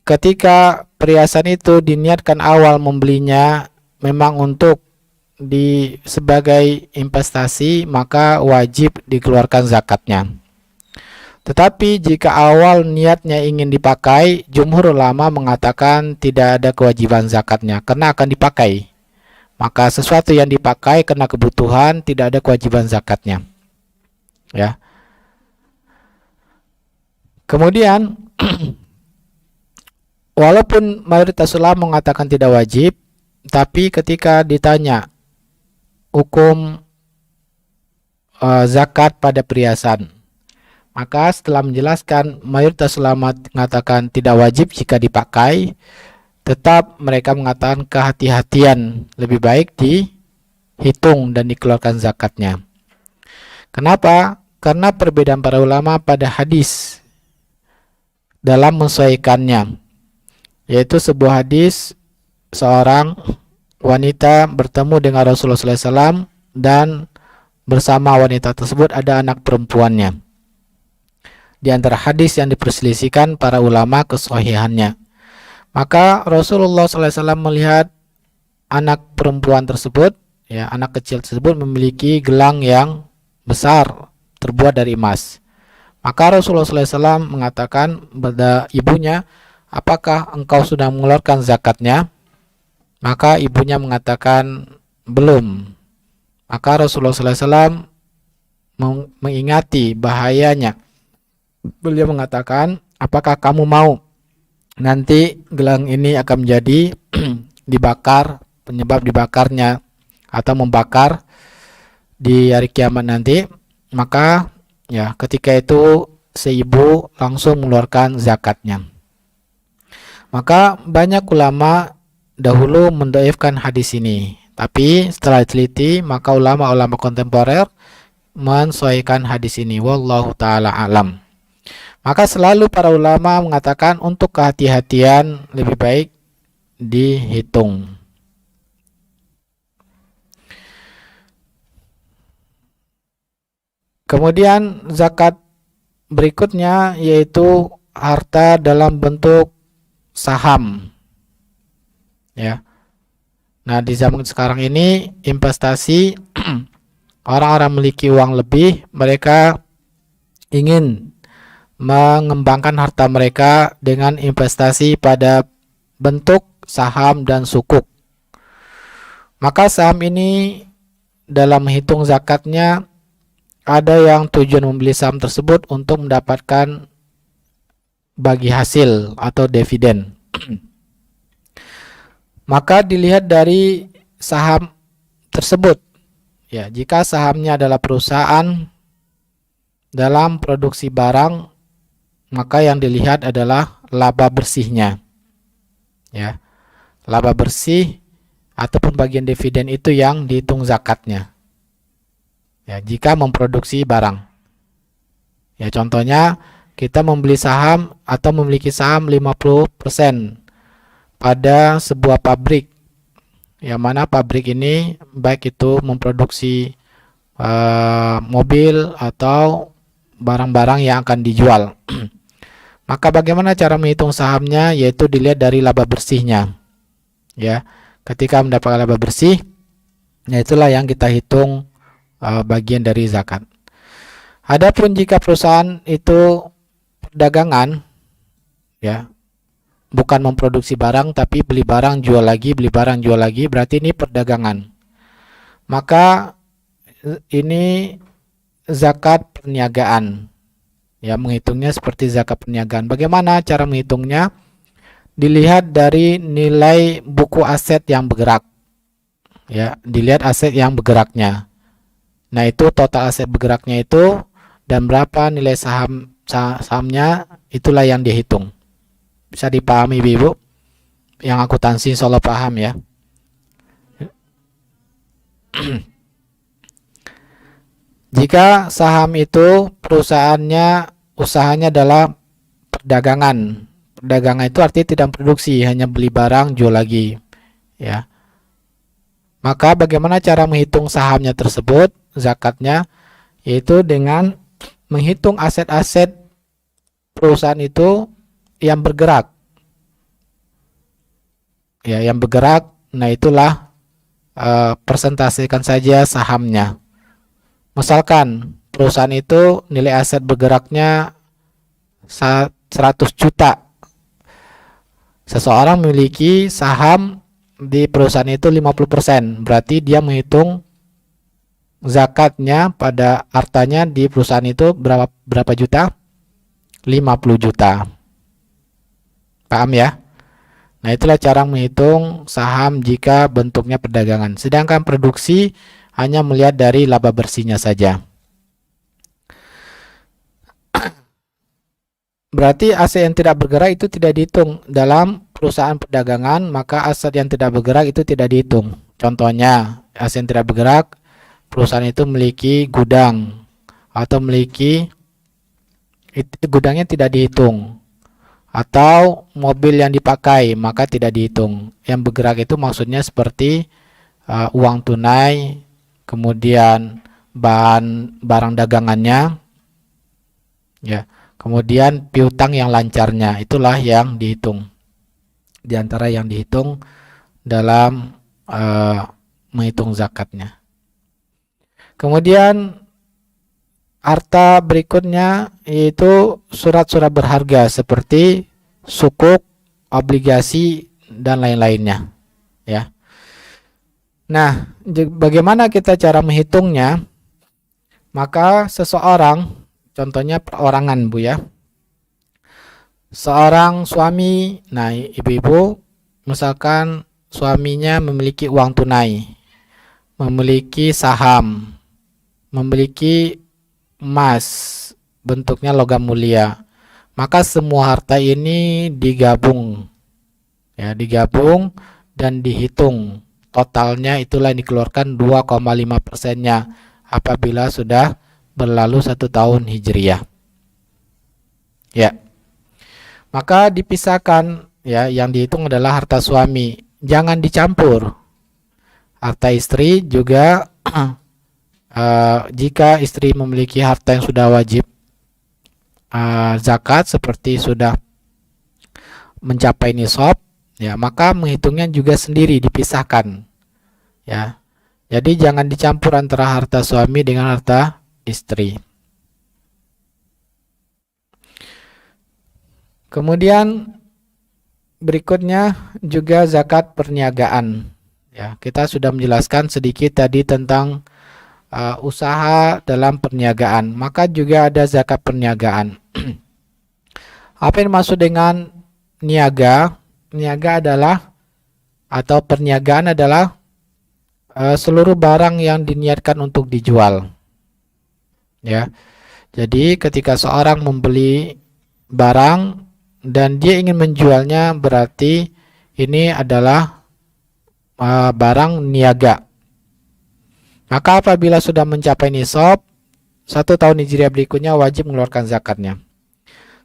ketika perhiasan itu diniatkan awal membelinya memang untuk sebagai investasi, maka wajib dikeluarkan zakatnya. Tetapi jika awal niatnya ingin dipakai, jumhur ulama mengatakan tidak ada kewajiban zakatnya karena akan dipakai. Maka sesuatu yang dipakai karena kebutuhan tidak ada kewajiban zakatnya. Ya. Kemudian walaupun mayoritas ulama mengatakan tidak wajib, tapi ketika ditanya hukum zakat pada perhiasan, maka setelah menjelaskan mayoritas ulama mengatakan tidak wajib jika dipakai, tetap mereka mengatakan kehati-hatian lebih baik dihitung dan dikeluarkan zakatnya. Kenapa? Karena perbedaan para ulama pada hadis dalam menyesuaikannya, yaitu sebuah hadis seorang wanita bertemu dengan Rasulullah SAW dan bersama wanita tersebut ada anak perempuannya. Di antara hadis yang diperselisihkan para ulama kesahihannya. Maka Rasulullah SAW melihat anak perempuan tersebut, ya, anak kecil tersebut memiliki gelang yang besar terbuat dari emas. Maka Rasulullah SAW mengatakan kepada ibunya, apakah engkau sudah mengeluarkan zakatnya? Maka ibunya mengatakan belum. Maka Rasulullah SAW mengingati bahayanya. Beliau mengatakan, apakah kamu mau nanti gelang ini akan menjadi dibakar, penyebab dibakarnya atau membakar di hari kiamat nanti? Maka ya ketika itu si ibu langsung mengeluarkan zakatnya. Maka banyak ulama dahulu mendhaifkan hadis ini, tapi setelah diteliti maka ulama-ulama kontemporer mensesuaikan hadis ini. Wallahu taala alam. Maka selalu para ulama mengatakan untuk kehati-hatian lebih baik dihitung. Kemudian zakat berikutnya yaitu harta dalam bentuk saham. Ya. Nah, di zaman sekarang ini investasi orang-orang memiliki uang lebih, mereka ingin mengembangkan harta mereka dengan investasi pada bentuk saham dan sukuk. Maka saham ini dalam menghitung zakatnya ada yang tujuan membeli saham tersebut untuk mendapatkan bagi hasil atau dividen. Maka dilihat dari saham tersebut. Ya, jika sahamnya adalah perusahaan dalam produksi barang, maka yang dilihat adalah laba bersihnya. Ya. Laba bersih atau pembagian dividen itu yang dihitung zakatnya. Ya, jika memproduksi barang. Ya, contohnya kita membeli saham atau memiliki saham 50% pada sebuah pabrik. Yang mana pabrik ini baik itu memproduksi mobil atau barang-barang yang akan dijual. Maka bagaimana cara menghitung sahamnya? Yaitu dilihat dari laba bersihnya. Ya, ketika mendapatkan laba bersih, Nah, itulah yang kita hitung bagian dari zakat. Adapun jika perusahaan itu perdagangan, ya, bukan memproduksi barang tapi beli barang jual lagi, beli barang jual lagi, berarti ini perdagangan. Maka ini zakat perniagaan. Ya, menghitungnya seperti zakat perniagaan. Bagaimana cara menghitungnya? Dilihat dari nilai buku aset yang bergerak. Ya, dilihat aset yang bergeraknya. Nah, itu total aset bergeraknya itu dan berapa nilai sahamnya, itulah yang dihitung. Bisa dipahami Ibu? Yang akuntansi insya Allah paham ya. Jika saham itu perusahaannya, usahanya adalah perdagangan. Perdagangan itu artinya tidak produksi, hanya beli barang jual lagi, ya. Maka bagaimana cara menghitung sahamnya tersebut, zakatnya, yaitu dengan menghitung aset-aset perusahaan itu yang bergerak. Ya, yang bergerak, nah itulah persentasekan saja sahamnya. Misalkan perusahaan itu nilai aset bergeraknya 100 juta. Seseorang memiliki saham di perusahaan itu 50%. Berarti dia menghitung zakatnya pada hartanya di perusahaan itu berapa juta? 50 juta. Paham ya? Nah, itulah cara menghitung saham jika bentuknya perdagangan. Sedangkan produksi hanya melihat dari laba bersihnya saja. Berarti aset yang tidak bergerak itu tidak dihitung dalam perusahaan perdagangan, maka aset yang tidak bergerak itu tidak dihitung. Contohnya, aset yang tidak bergerak, perusahaan itu memiliki gudang atau gudangnya tidak dihitung. Atau mobil yang dipakai, maka tidak dihitung. Yang bergerak itu maksudnya seperti uang tunai, kemudian barang dagangannya, ya, kemudian piutang yang lancarnya, itulah yang dihitung. Di antara yang dihitung dalam menghitung zakatnya. Kemudian harta berikutnya yaitu surat-surat berharga seperti sukuk, obligasi dan lain-lainnya, ya. Nah, bagaimana kita cara menghitungnya? Maka seseorang, contohnya perorangan Bu ya. Seorang suami, nah ibu-ibu, misalkan suaminya memiliki uang tunai, memiliki saham, memiliki emas bentuknya logam mulia, maka semua harta ini digabung, ya, digabung dan dihitung. Totalnya itulah yang dikeluarkan 2,5%-nya apabila sudah berlalu 1 tahun Hijriah. Ya. Maka dipisahkan, ya, yang dihitung adalah harta suami. Jangan dicampur. Harta istri juga jika istri memiliki harta yang sudah wajib zakat seperti sudah mencapai nisab, ya, maka menghitungnya juga sendiri dipisahkan, ya. Jadi jangan dicampur antara harta suami dengan harta istri. Kemudian berikutnya juga zakat perniagaan, ya. Kita sudah menjelaskan sedikit tadi tentang usaha dalam perniagaan, maka juga ada zakat perniagaan. Apa yang dimaksud dengan niaga? Niaga adalah, atau perniagaan adalah seluruh barang yang diniatkan untuk dijual, ya. Jadi ketika seorang membeli barang dan dia ingin menjualnya, berarti ini adalah barang niaga. Maka apabila sudah mencapai nisab 1 tahun Hijriah berikutnya wajib mengeluarkan zakatnya.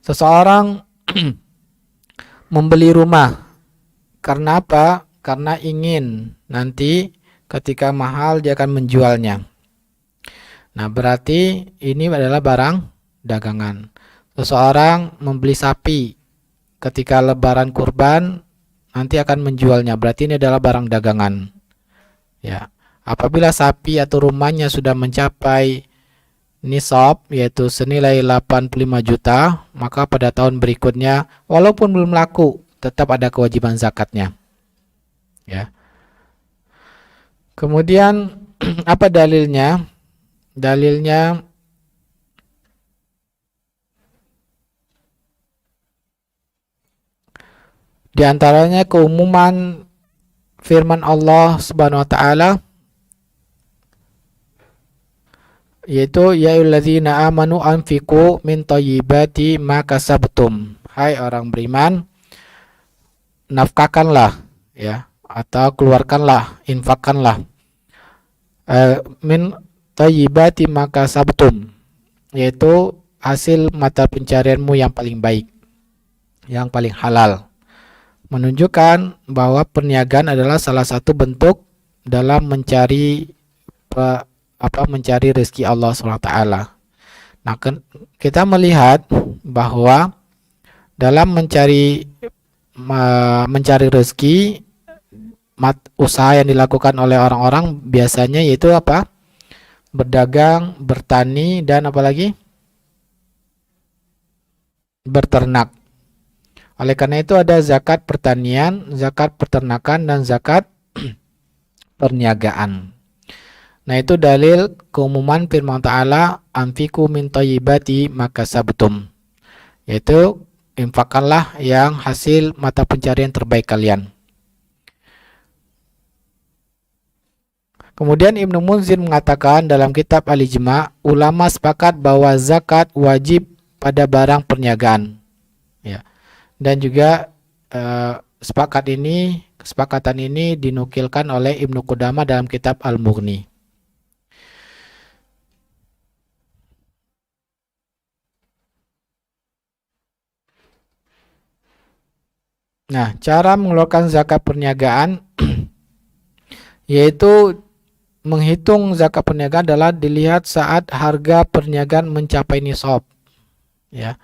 Seseorang membeli rumah karena apa? Karena ingin nanti ketika mahal dia akan menjualnya. Nah, berarti ini adalah barang dagangan. Seseorang membeli sapi ketika lebaran kurban nanti akan menjualnya, berarti ini adalah barang dagangan, ya. Apabila sapi atau rumahnya sudah mencapai nisab, yaitu senilai 85 juta, maka pada tahun berikutnya walaupun belum laku tetap ada kewajiban zakatnya. Ya. Kemudian apa dalilnya? Dalilnya di antaranya keumuman firman Allah Subhanahu wa taala, yaitu ya ayyuhalladzina amanu anfiqu min thayyibati ma kasabtum. Hai orang beriman, nafkahkanlah ya, atau keluarkanlah, infakkanlah min thayyibati ma kasabtum, yaitu hasil mata pencarianmu yang paling baik, yang paling halal. Menunjukkan bahwa perniagaan adalah salah satu bentuk dalam mencari mencari rezeki Allah SWT. Nah, kita melihat bahwa dalam mencari rezeki, usaha yang dilakukan oleh orang-orang biasanya yaitu apa? Berdagang, bertani, dan apalagi berternak. Oleh karena itu ada zakat pertanian, zakat peternakan, dan zakat perniagaan. Nah, itu dalil keumuman firman ta'ala anfiqu min thayyibati ma kasabtum, yaitu infakkanlah yang hasil mata pencarian terbaik kalian. Kemudian Ibnu Munzir mengatakan dalam kitab Al-Ijma', ulama sepakat bahwa zakat wajib pada barang perniagaan. Ya. Dan juga kesepakatan ini dinukilkan oleh Ibnu Qudamah dalam kitab Al-Mughni. Nah, cara mengeluarkan zakat perniagaan yaitu menghitung zakat perniagaan adalah dilihat saat harga perniagaan mencapai nisab. Ya.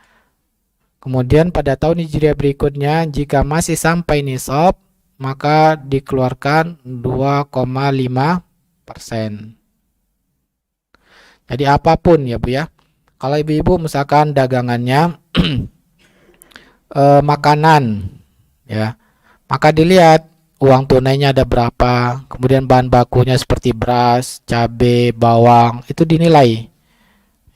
Kemudian pada tahun Hijriah berikutnya jika masih sampai nisab, maka dikeluarkan 2,5%. Jadi apapun ya Bu ya. Kalau ibu-ibu misalkan dagangannya makanan ya, maka dilihat uang tunainya ada berapa, kemudian bahan bakunya seperti beras, cabai, bawang, itu dinilai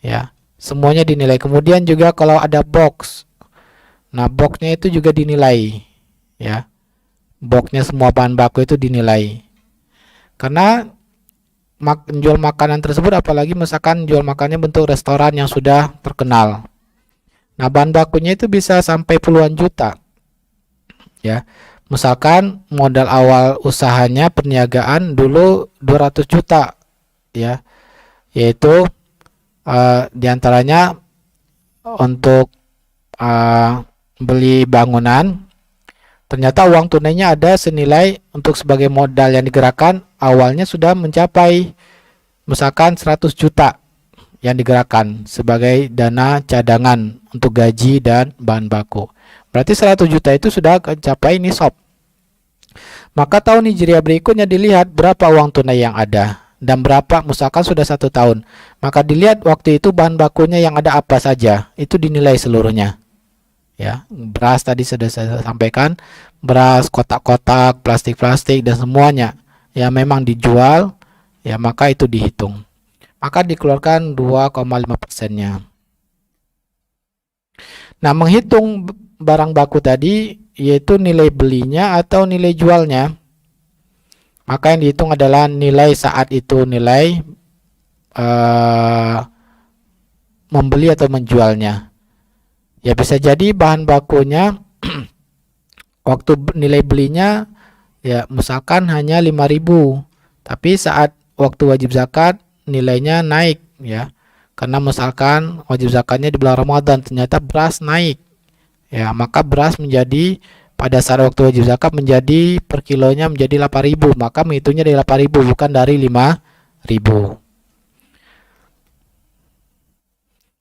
ya, semuanya dinilai. Kemudian juga kalau ada box, nah boxnya itu juga dinilai ya, boxnya semua bahan baku itu dinilai, karena menjual makanan tersebut, apalagi misalkan jual makannya bentuk restoran yang sudah terkenal, nah bahan bakunya itu bisa sampai puluhan juta ya. Misalkan modal awal usahanya perniagaan dulu 200 juta ya, yaitu diantaranya untuk beli bangunan, ternyata uang tunainya ada senilai untuk sebagai modal yang digerakkan awalnya sudah mencapai misalkan 100 juta yang digerakkan sebagai dana cadangan untuk gaji dan bahan baku. Berarti 100 juta itu sudah mencapai nisab. Maka tahun Hijriah berikutnya dilihat berapa uang tunai yang ada dan berapa, misalkan sudah 1 tahun, maka dilihat waktu itu bahan bakunya yang ada apa saja, itu dinilai seluruhnya. Ya, beras tadi sudah saya sampaikan, beras, kotak-kotak, plastik-plastik dan semuanya yang memang dijual, ya maka itu dihitung. Maka dikeluarkan 2,5%-nya. Nah, menghitung barang baku tadi yaitu nilai belinya atau nilai jualnya. Maka yang dihitung adalah nilai saat itu, nilai membeli atau menjualnya. Ya bisa jadi bahan bakunya waktu nilai belinya ya misalkan hanya 5.000, tapi saat waktu wajib zakat nilainya naik ya. Karena misalkan wajib zakatnya di bulan Ramadan, ternyata beras naik. Ya, maka beras menjadi pada saat waktu wajib zakat menjadi per kilonya menjadi 8.000, maka menghitungnya dari 8.000 bukan dari 5.000.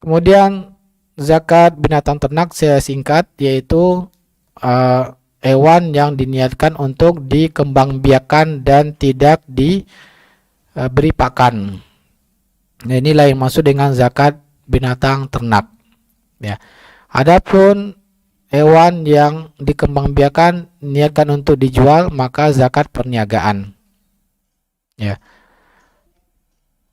Kemudian zakat binatang ternak saya singkat, yaitu hewan yang diniatkan untuk dikembangbiakan dan tidak beri pakan. Nah, inilah yang maksud dengan zakat binatang ternak. Ya. Adapun hewan yang dikembangbiakan niatkan untuk dijual, maka zakat perniagaan. Ya.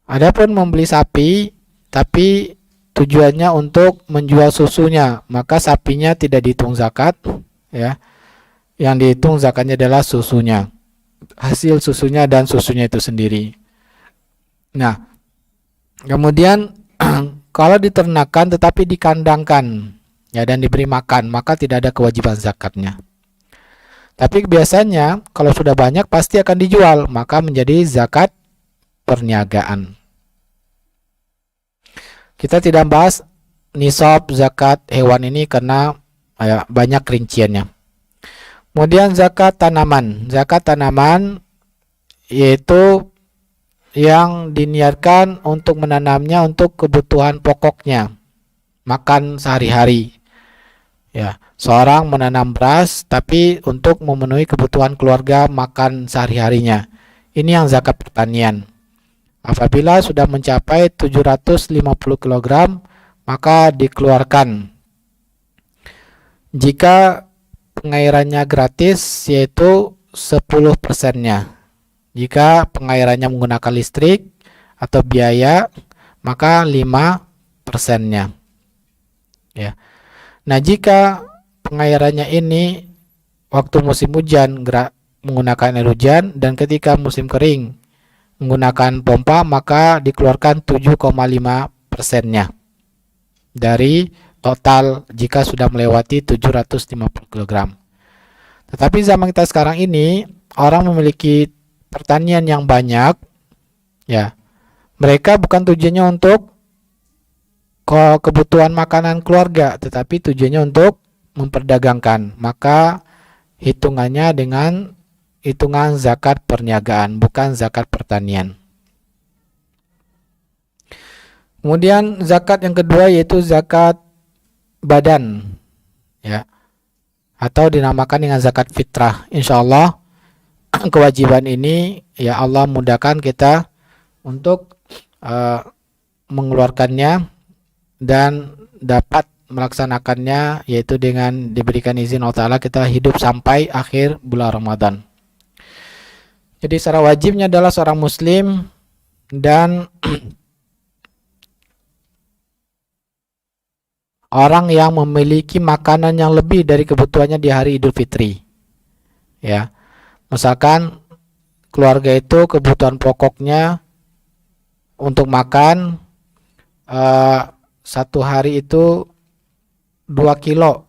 Adapun membeli sapi tapi tujuannya untuk menjual susunya, maka sapinya tidak dihitung zakat, ya. Yang dihitung zakatnya adalah susunya, hasil susunya dan susunya itu sendiri. Nah, kemudian kalau diternakan tetapi dikandangkan, ya, dan diberi makan, maka tidak ada kewajiban zakatnya. Tapi biasanya kalau sudah banyak pasti akan dijual, maka menjadi zakat perniagaan. Kita tidak bahas nisab zakat hewan ini karena banyak rinciannya. Kemudian zakat tanaman. Zakat tanaman yaitu yang diniatkan untuk menanamnya untuk kebutuhan pokoknya, makan sehari-hari. Ya, seorang menanam beras tapi untuk memenuhi kebutuhan keluarga makan sehari-harinya. Ini yang zakat pertanian. Apabila sudah mencapai 750 kg, maka dikeluarkan. Jika pengairannya gratis, yaitu 10%-nya. Jika pengairannya menggunakan listrik atau biaya, maka 5%-nya. Ya. Nah, jika pengairannya ini waktu musim hujan menggunakan air hujan, dan ketika musim kering menggunakan pompa, maka dikeluarkan 7,5%-nya dari total jika sudah melewati 750 kg. Tetapi zaman kita sekarang ini, orang memiliki pertanian yang banyak, ya. Mereka bukan tujuannya untuk kebutuhan makanan keluarga, tetapi tujuannya untuk memperdagangkan. Maka hitungannya dengan hitungan zakat perniagaan, bukan zakat pertanian. Kemudian zakat yang kedua yaitu zakat badan, ya, atau dinamakan dengan zakat fitrah. Insya Allah kewajiban ini, ya, Allah mudahkan kita untuk mengeluarkannya dan dapat melaksanakannya, yaitu dengan diberikan izin Allah Ta'ala kita hidup sampai akhir bulan Ramadan. Jadi secara wajibnya adalah seorang muslim dan orang yang memiliki makanan yang lebih dari kebutuhannya di hari Idul Fitri. Ya. Misalkan keluarga itu kebutuhan pokoknya untuk makan satu hari itu 2 kilo,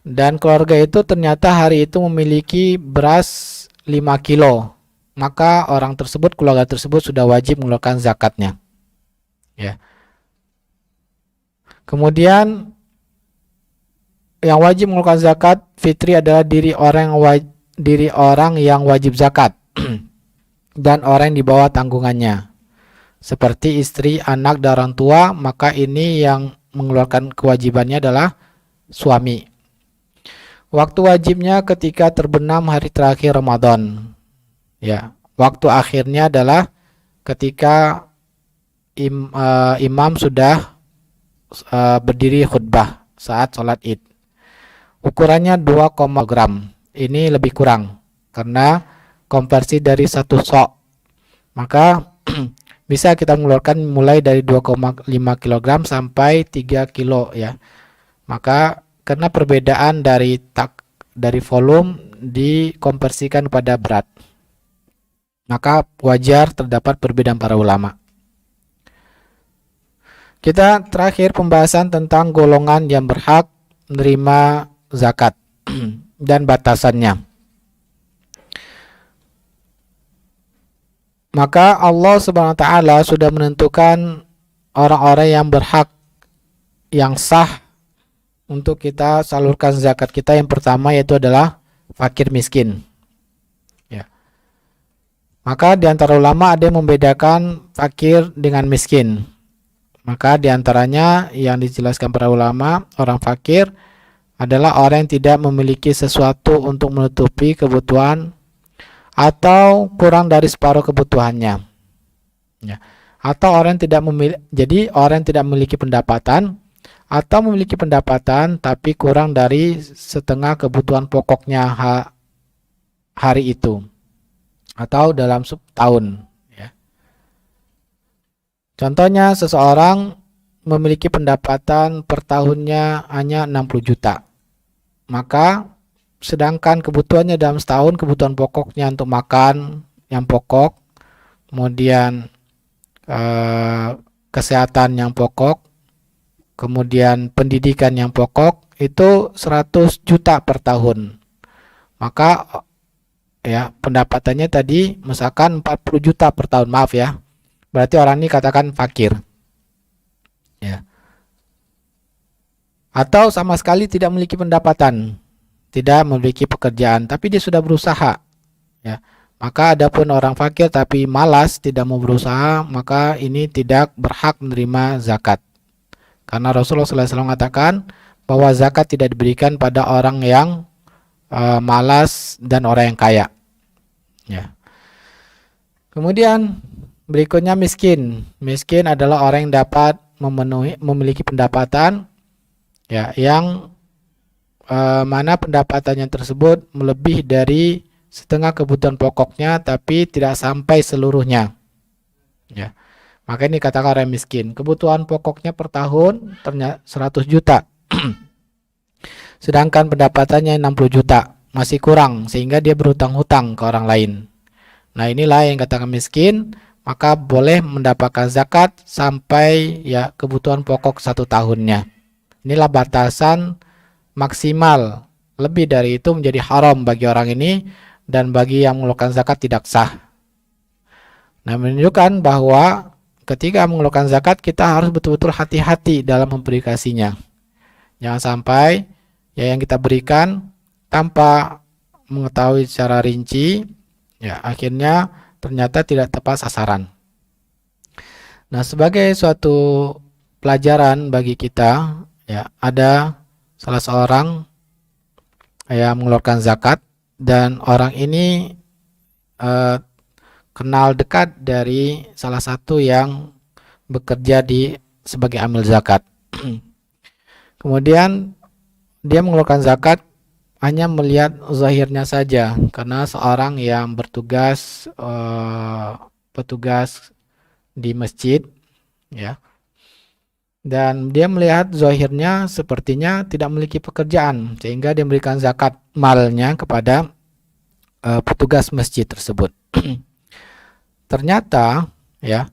dan keluarga itu ternyata hari itu memiliki beras 5 kilo, maka orang tersebut, keluarga tersebut sudah wajib mengeluarkan zakatnya. Ya. Kemudian yang wajib mengeluarkan zakat fitri adalah diri orang yang wajib zakat dan orang yang di bawah tanggungannya, seperti istri, anak, dan orang tua. Maka ini yang mengeluarkan kewajibannya adalah suami. Waktu wajibnya ketika terbenam hari terakhir Ramadan. Ya, waktu akhirnya adalah ketika imam sudah berdiri khutbah saat sholat id. Ukurannya 2 gram. Ini lebih kurang karena konversi dari 1 sok. Maka bisa kita mengeluarkan mulai dari 2,5 kg sampai 3 kilo, ya. Maka karena perbedaan dari volume dikonversikan pada berat, maka wajar terdapat perbedaan para ulama. Kita terakhir pembahasan tentang golongan yang berhak menerima zakat dan batasannya. Maka Allah Subhanahu wa taala sudah menentukan orang-orang yang berhak, yang sah untuk kita salurkan zakat kita. Yang pertama yaitu adalah fakir miskin. Ya. Maka di antara ulama ada yang membedakan fakir dengan miskin. Maka di antaranya yang dijelaskan para ulama, orang fakir adalah orang yang tidak memiliki sesuatu untuk menutupi kebutuhan atau kurang dari separuh kebutuhannya. Ya. Atau orang yang tidak memiliki, jadi orang yang tidak memiliki pendapatan atau memiliki pendapatan tapi kurang dari setengah kebutuhan pokoknya hari itu atau dalam tahun. Ya. Contohnya seseorang memiliki pendapatan per tahunnya hanya 60 juta. Maka sedangkan kebutuhannya dalam setahun, kebutuhan pokoknya untuk makan yang pokok, kemudian kesehatan yang pokok, kemudian pendidikan yang pokok itu 100 juta per tahun. Maka ya pendapatannya tadi misalkan 40 juta per tahun, maaf ya. Berarti orang ini katakan fakir. Ya. Atau sama sekali tidak memiliki pendapatan, tidak memiliki pekerjaan, tapi dia sudah berusaha. Ya. Maka adapun orang fakir tapi malas, tidak mau berusaha, maka ini tidak berhak menerima zakat. Karena Rasulullah SAW mengatakan bahwa zakat tidak diberikan pada orang yang malas dan orang yang kaya. Ya. Kemudian berikutnya miskin. Miskin adalah orang yang dapat memiliki pendapatan ya yang mana pendapatannya tersebut melebihi dari setengah kebutuhan pokoknya tapi tidak sampai seluruhnya. Ya. Maka ini dikatakan orang miskin. Kebutuhan pokoknya per tahun ternyata 100 juta. Sedangkan pendapatannya 60 juta, masih kurang sehingga dia berhutang-hutang ke orang lain. Nah, inilah yang dikatakan miskin, maka boleh mendapatkan zakat sampai ya kebutuhan pokok 1 tahunnya. Inilah batasan maksimal. Lebih dari itu menjadi haram bagi orang ini dan bagi yang mengeluarkan zakat tidak sah. Nah, menunjukkan bahwa ketika mengeluarkan zakat kita harus betul-betul hati-hati dalam memverifikasinya. Jangan sampai ya yang kita berikan tanpa mengetahui secara rinci ya akhirnya ternyata tidak tepat sasaran. Nah, sebagai suatu pelajaran bagi kita ya ada salah seorang yang mengeluarkan zakat dan orang ini kenal dekat dari salah satu yang bekerja sebagai amil zakat. Kemudian dia mengeluarkan zakat hanya melihat zahirnya saja karena seorang yang bertugas petugas di masjid ya. Dan dia melihat zahirnya sepertinya tidak memiliki pekerjaan sehingga dia memberikan zakat malnya kepada petugas masjid tersebut. Ternyata ya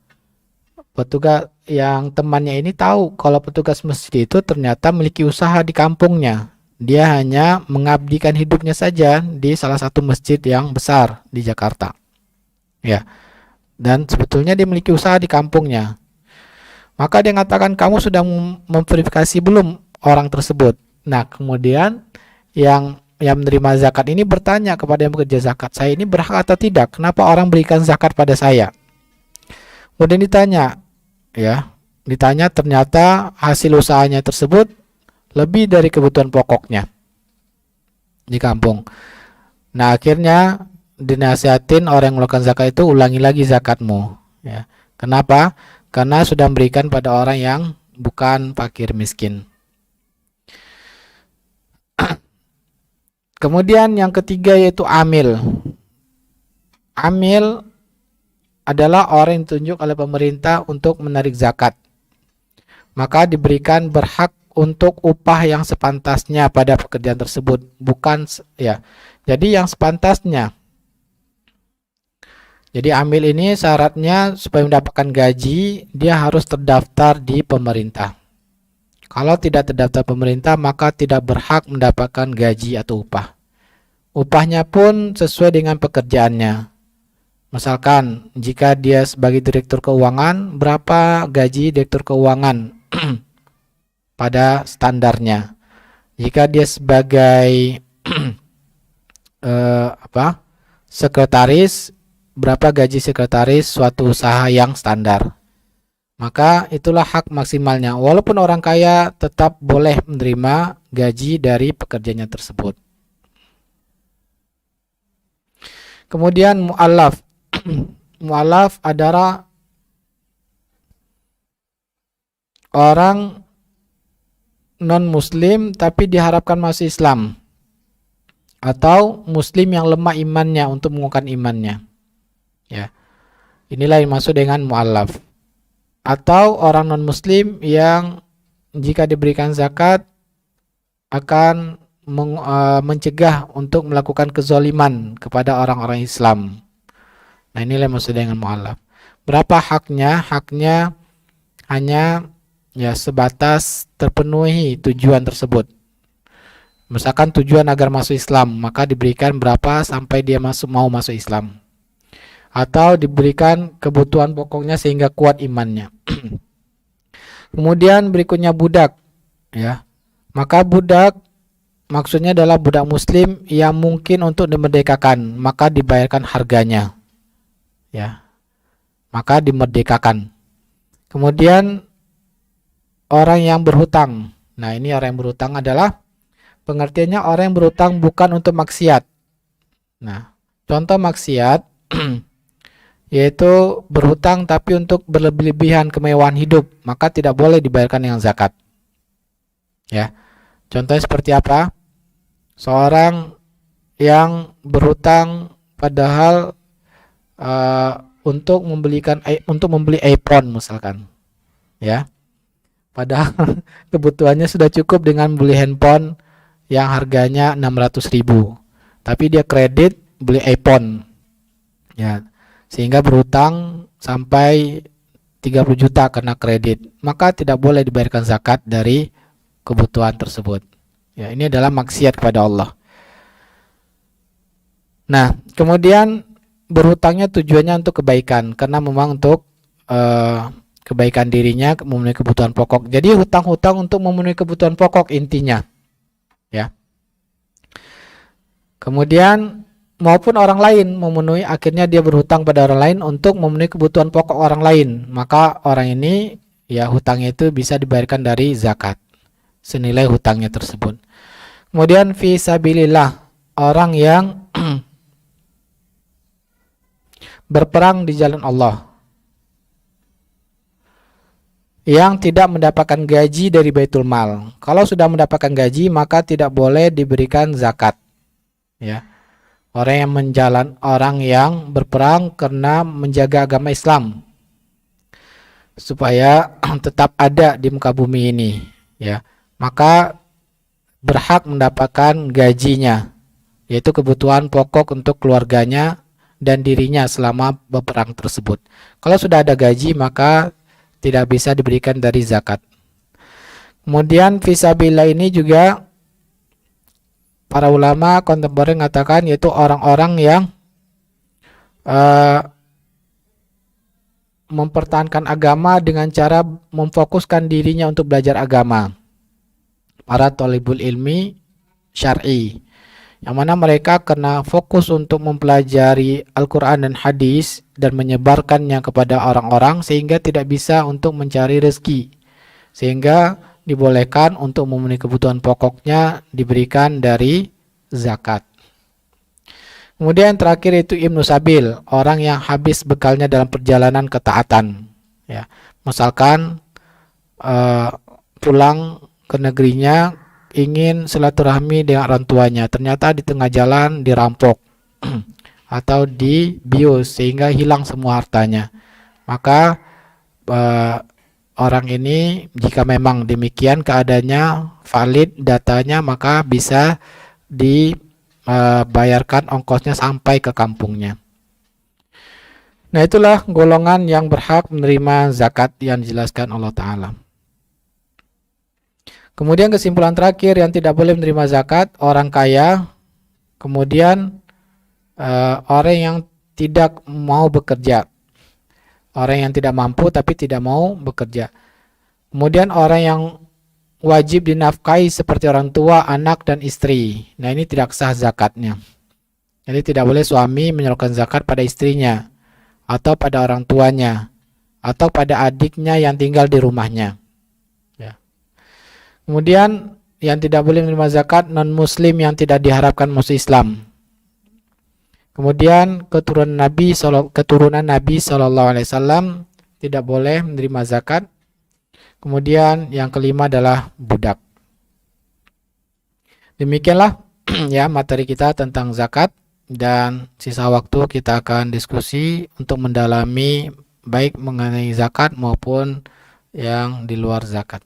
petugas yang temannya ini tahu kalau petugas masjid itu ternyata memiliki usaha di kampungnya. Dia hanya mengabdikan hidupnya saja di salah satu masjid yang besar di Jakarta. Ya. Dan sebetulnya dia memiliki usaha di kampungnya. Maka dia mengatakan, kamu sudah memverifikasi belum orang tersebut? Nah, kemudian yang menerima zakat ini bertanya kepada yang bekerja zakat, saya ini berhak atau tidak? Kenapa orang berikan zakat pada saya? Kemudian ditanya ternyata hasil usahanya tersebut lebih dari kebutuhan pokoknya di kampung. Nah, akhirnya dinasihatin orang yang melakukan zakat itu, ulangi lagi zakatmu. Ya. Kenapa? Karena sudah memberikan pada orang yang bukan fakir miskin. Kemudian yang ketiga yaitu amil. Amil adalah orang yang ditunjuk oleh pemerintah untuk menarik zakat. Maka diberikan berhak untuk upah yang sepantasnya pada pekerjaan tersebut, bukan ya. Jadi yang sepantasnya. Jadi amil ini syaratnya supaya mendapatkan gaji dia harus terdaftar di pemerintah. Kalau tidak terdaftar pemerintah maka tidak berhak mendapatkan gaji atau upah. Upahnya pun sesuai dengan pekerjaannya. Misalkan jika dia sebagai direktur keuangan, berapa gaji direktur keuangan pada standarnya. Jika dia sebagai sekretaris, berapa gaji sekretaris suatu usaha yang standar. Maka itulah hak maksimalnya. Walaupun orang kaya tetap boleh menerima gaji dari pekerjaannya tersebut. Kemudian mu'allaf. Mu'allaf adalah orang non muslim tapi diharapkan masuk Islam, atau muslim yang lemah imannya untuk menguatkan imannya. Ya. Inilah yang masuk dengan mu'allaf. Atau orang non muslim yang jika diberikan zakat akan mencegah untuk melakukan kezaliman kepada orang-orang Islam. Nah, inilah yang maksud dengan mu'allaf. Berapa haknya? Haknya hanya ya sebatas terpenuhi tujuan tersebut. Misalkan tujuan agar masuk Islam, maka diberikan berapa sampai dia mau masuk Islam. Atau diberikan kebutuhan pokoknya sehingga kuat imannya. Kemudian berikutnya budak, ya. Maka budak maksudnya adalah budak muslim yang mungkin untuk dimerdekakan, maka dibayarkan harganya. Ya. Maka dimerdekakan. Kemudian orang yang berhutang. Nah, ini orang yang berhutang adalah pengertiannya orang yang berhutang bukan untuk maksiat. Nah, contoh maksiat yaitu berhutang tapi untuk berlebihan kemewahan hidup, maka tidak boleh dibayarkan dengan zakat. Ya. Contohnya seperti apa? Seorang yang berhutang padahal untuk membeli iPhone misalkan. Ya. Padahal kebutuhannya sudah cukup dengan beli handphone yang harganya 600.000. Tapi dia kredit beli iPhone. Ya. Sehingga berhutang sampai 30 juta karena kredit, maka tidak boleh dibayarkan zakat dari kebutuhan tersebut. Ya, ini adalah maksiat kepada Allah. Nah, kemudian berhutangnya tujuannya untuk kebaikan, karena memang untuk kebaikan dirinya, memenuhi kebutuhan pokok. Jadi hutang-hutang untuk memenuhi kebutuhan pokok intinya. Ya. Kemudian maupun orang lain memenuhi, akhirnya dia berhutang pada orang lain untuk memenuhi kebutuhan pokok orang lain, maka orang ini ya hutangnya itu bisa dibayarkan dari zakat senilai hutangnya tersebut. Kemudian fi sabilillah, orang yang berperang di jalan Allah yang tidak mendapatkan gaji dari Baitul Mal. Kalau sudah mendapatkan gaji maka tidak boleh diberikan zakat. Ya. Orang yang berperang karena menjaga agama Islam supaya tetap ada di muka bumi ini, ya, maka berhak mendapatkan gajinya, yaitu kebutuhan pokok untuk keluarganya dan dirinya selama berperang tersebut. Kalau sudah ada gaji maka tidak bisa diberikan dari zakat. Kemudian fisabilillah ini juga para ulama kontemporer mengatakan yaitu orang-orang yang mempertahankan agama dengan cara memfokuskan dirinya untuk belajar agama. Para thalibul ilmi syar'i, yang mana mereka kena fokus untuk mempelajari Al-Quran dan hadis dan menyebarkannya kepada orang-orang sehingga tidak bisa untuk mencari rezeki, sehingga dibolehkan untuk memenuhi kebutuhan pokoknya diberikan dari zakat. Kemudian terakhir itu Ibnu Sabil, orang yang habis bekalnya dalam perjalanan ketaatan. Ya, misalkan pulang ke negerinya ingin silaturahmi dengan orang tuanya, ternyata di tengah jalan dirampok atau dibius sehingga hilang semua hartanya. Maka orang ini jika memang demikian keadaannya valid datanya, maka bisa dibayarkan ongkosnya sampai ke kampungnya. Nah, itulah golongan yang berhak menerima zakat yang dijelaskan Allah Ta'ala. Kemudian kesimpulan terakhir yang tidak boleh menerima zakat, orang kaya, kemudian orang yang tidak mau bekerja, orang yang tidak mampu tapi tidak mau bekerja. Kemudian orang yang wajib dinafkahi seperti orang tua, anak, dan istri. Nah, ini tidak sah zakatnya. Jadi tidak boleh suami menyalurkan zakat pada istrinya, atau pada orang tuanya, atau pada adiknya yang tinggal di rumahnya. Ya. Kemudian yang tidak boleh menerima zakat non-muslim yang tidak diharapkan masuk Islam. Kemudian keturunan Nabi SAW tidak boleh menerima zakat. Kemudian yang kelima adalah budak. Demikianlah ya materi kita tentang zakat, dan sisa waktu kita akan diskusi untuk mendalami baik mengenai zakat maupun yang di luar zakat.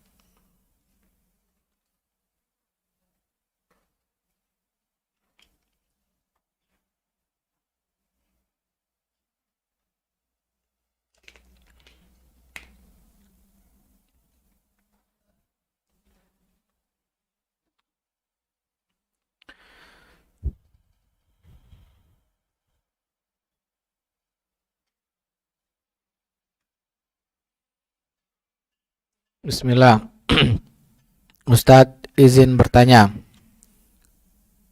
Bismillah. Ustadz izin bertanya,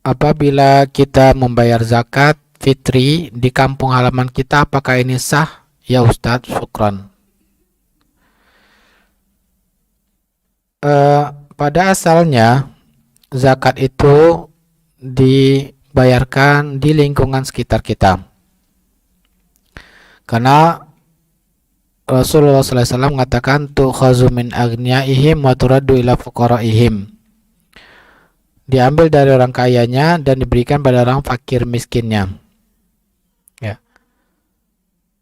apabila kita membayar zakat fitri di kampung halaman kita, apakah ini sah? Ya Ustadz, syukran. Pada asalnya zakat itu dibayarkan di lingkungan sekitar kita, karena Rasulullah SAW mengatakan tu'khazu min aghniyaihim wa turaddu ila fuqaraihim. Diambil dari orang kayanya dan diberikan pada orang fakir miskinnya. Ya.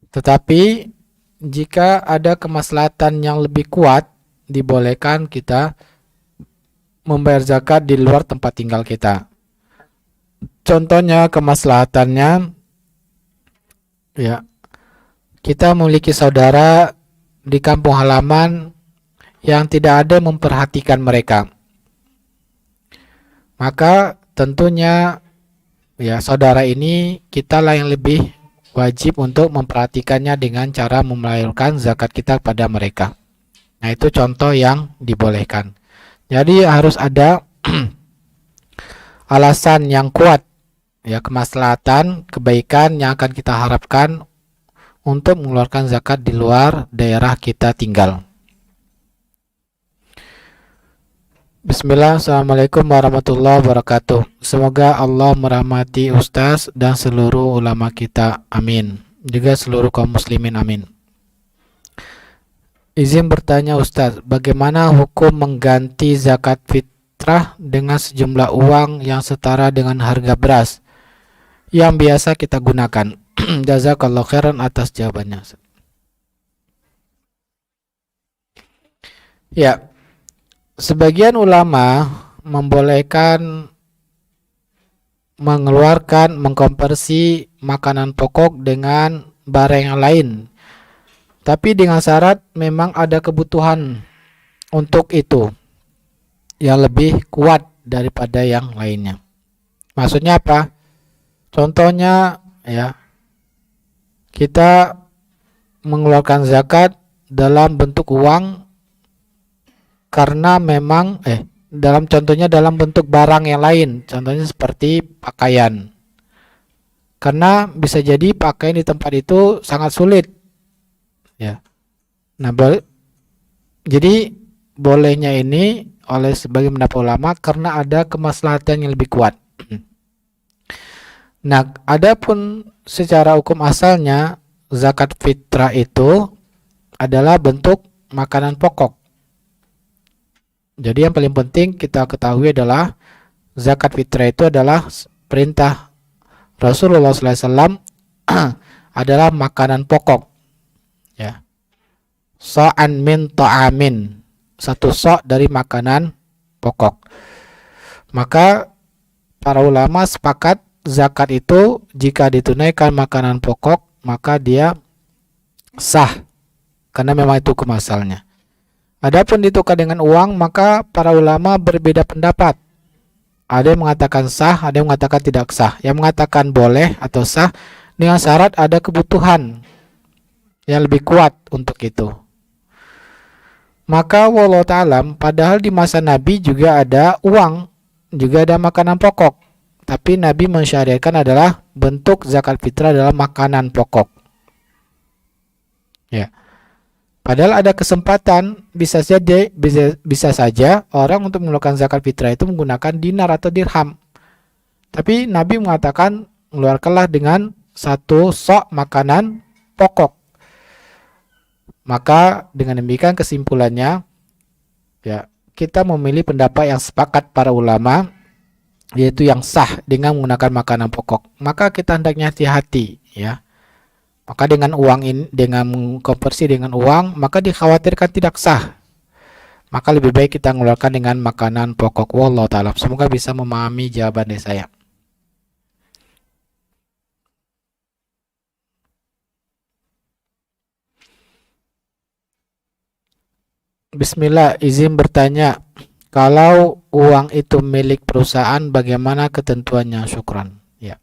Tetapi jika ada kemaslahatan yang lebih kuat, dibolehkan kita membayar zakat di luar tempat tinggal kita. Contohnya kemaslahatannya, ya, kita memiliki saudara di kampung halaman yang tidak ada yang memperhatikan mereka. Maka tentunya ya saudara ini kitalah yang lebih wajib untuk memperhatikannya dengan cara memayarkan zakat kita pada mereka. Nah, itu contoh yang dibolehkan. Jadi harus ada alasan yang kuat, ya, kemaslahatan, kebaikan yang akan kita harapkan untuk mengeluarkan zakat di luar daerah kita tinggal. Bismillah, Assalamualaikum warahmatullahi wabarakatuh. Semoga Allah merahmati Ustaz dan seluruh ulama kita, amin. Juga seluruh kaum muslimin, amin. Izin bertanya Ustaz, bagaimana hukum mengganti zakat fitrah dengan sejumlah uang yang setara dengan harga beras yang biasa kita gunakan? Jazakallahu khairan atas jawabannya. Ya, sebagian ulama membolehkan mengeluarkan, mengkonversi makanan pokok dengan barang yang lain, tapi dengan syarat memang ada kebutuhan untuk itu yang lebih kuat daripada yang lainnya. Maksudnya apa? Contohnya, ya, kita mengeluarkan zakat dalam bentuk uang karena memang dalam bentuk barang yang lain, contohnya seperti pakaian, karena bisa jadi pakaian di tempat itu sangat sulit, ya. Nah, jadi bolehnya ini oleh sebagian pendapat ulama karena ada kemaslahatan yang lebih kuat. Nah, adapun secara hukum asalnya zakat fitrah itu adalah bentuk makanan pokok. Jadi yang paling penting kita ketahui adalah zakat fitrah itu adalah perintah Rasulullah SAW adalah makanan pokok. Ya. Sa'an min ta'amin, satu sok dari makanan pokok. Maka para ulama sepakat zakat itu jika ditunaikan makanan pokok maka dia sah karena memang itu hukum asalnya. Adapun ditukar dengan uang maka para ulama berbeda pendapat. Ada yang mengatakan sah, ada yang mengatakan tidak sah. Yang mengatakan boleh atau sah dengan syarat ada kebutuhan yang lebih kuat untuk itu. Maka wallahu ta'ala, padahal di masa Nabi juga ada uang, juga ada makanan pokok. Tapi Nabi mensyariatkan adalah bentuk zakat fitrah adalah makanan pokok. Ya. Padahal ada kesempatan bisa saja orang untuk mengeluarkan zakat fitrah itu menggunakan dinar atau dirham. Tapi Nabi mengatakan mengeluarkanlah dengan satu sok makanan pokok. Maka dengan demikian kesimpulannya Ya, kita memilih pendapat yang sepakat para ulama, yaitu yang sah dengan menggunakan makanan pokok. Maka kita hendaknya hati-hati, ya. Maka dengan uang ini, dengan mengkonversi dengan uang, maka dikhawatirkan tidak sah. Maka lebih baik kita mengeluarkan dengan makanan pokok. Wallahu ta'ala. Semoga bisa memahami jawaban dari saya. Bismillah, izin bertanya. Kalau uang itu milik perusahaan, bagaimana ketentuannya? Syukran. Ya.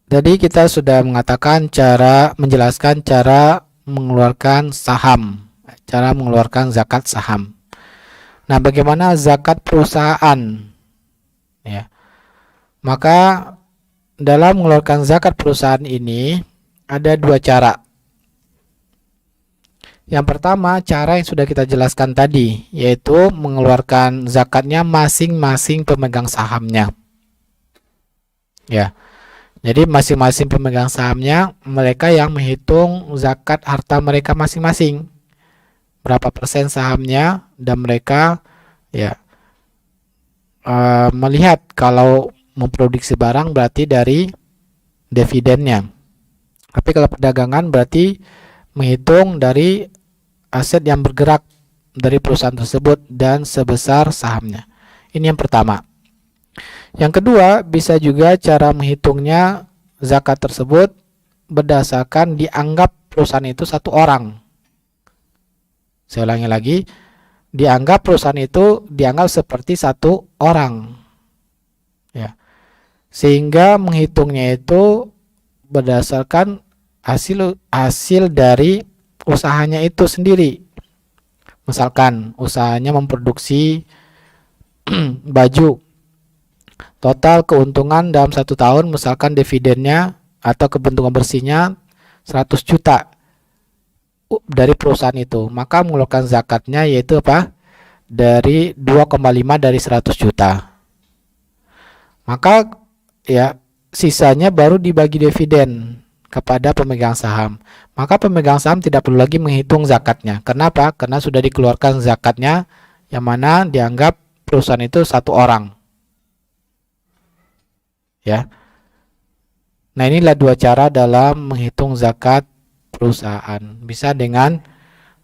Tadi kita sudah menjelaskan cara mengeluarkan saham, cara mengeluarkan zakat saham. Nah, bagaimana zakat perusahaan? Ya. Maka dalam mengeluarkan zakat perusahaan ini ada dua cara. Yang pertama, cara yang sudah kita jelaskan tadi, yaitu mengeluarkan zakatnya masing-masing pemegang sahamnya. Ya. Jadi masing-masing pemegang sahamnya, mereka yang menghitung zakat harta mereka masing-masing. Berapa persen sahamnya, dan mereka ya melihat kalau memproduksi barang berarti dari dividennya. Tapi kalau perdagangan berarti menghitung dari aset yang bergerak dari perusahaan tersebut dan sebesar sahamnya. Ini yang pertama. Yang kedua, bisa juga cara menghitungnya zakat tersebut berdasarkan dianggap perusahaan itu satu orang. Saya ulangi lagi, dianggap perusahaan itu dianggap seperti satu orang. Ya. Sehingga menghitungnya itu berdasarkan hasil dari usahanya itu sendiri. Misalkan usahanya memproduksi baju, total keuntungan dalam 1 tahun, misalkan dividennya atau keuntungan bersihnya 100 juta dari perusahaan itu, maka mengeluarkan zakatnya yaitu apa? Dari 2,5 dari 100 juta. Maka ya sisanya baru dibagi dividen kepada pemegang saham. Maka pemegang saham tidak perlu lagi menghitung zakatnya. Kenapa? Karena sudah dikeluarkan zakatnya, yang mana dianggap perusahaan itu satu orang. Ya. Nah, inilah dua cara dalam menghitung zakat perusahaan. Bisa dengan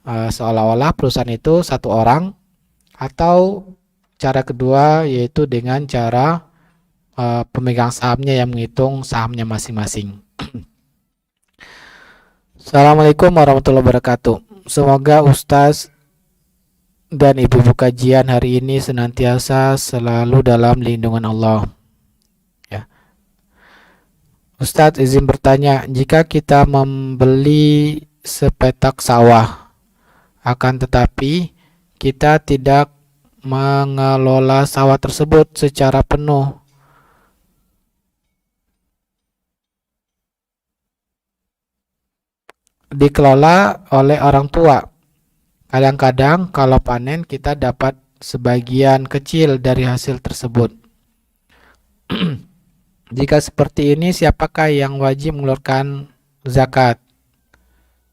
seolah-olah perusahaan itu satu orang, atau cara kedua yaitu dengan cara pemegang sahamnya yang menghitung sahamnya masing-masing. Assalamualaikum warahmatullahi wabarakatuh. Semoga Ustaz dan ibu-ibu kajian hari ini senantiasa selalu dalam lindungan Allah. Ya. Ustaz, izin bertanya, jika kita membeli sepetak sawah, akan tetapi kita tidak mengelola sawah tersebut secara penuh, dikelola oleh orang tua. Kadang-kadang kalau panen kita dapat sebagian kecil dari hasil tersebut. Jika seperti ini, siapakah yang wajib mengeluarkan zakat?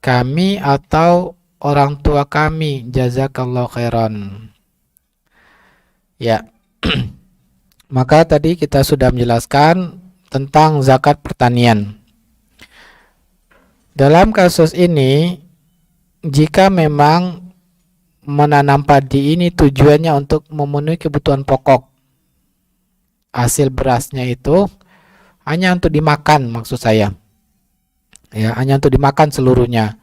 Kami atau orang tua kami? Jazakallahu khairan. Ya. Maka tadi kita sudah menjelaskan tentang zakat pertanian. Dalam kasus ini, jika memang menanam padi ini tujuannya untuk memenuhi kebutuhan pokok, hasil berasnya itu hanya untuk dimakan, maksud saya. Ya, hanya untuk dimakan seluruhnya.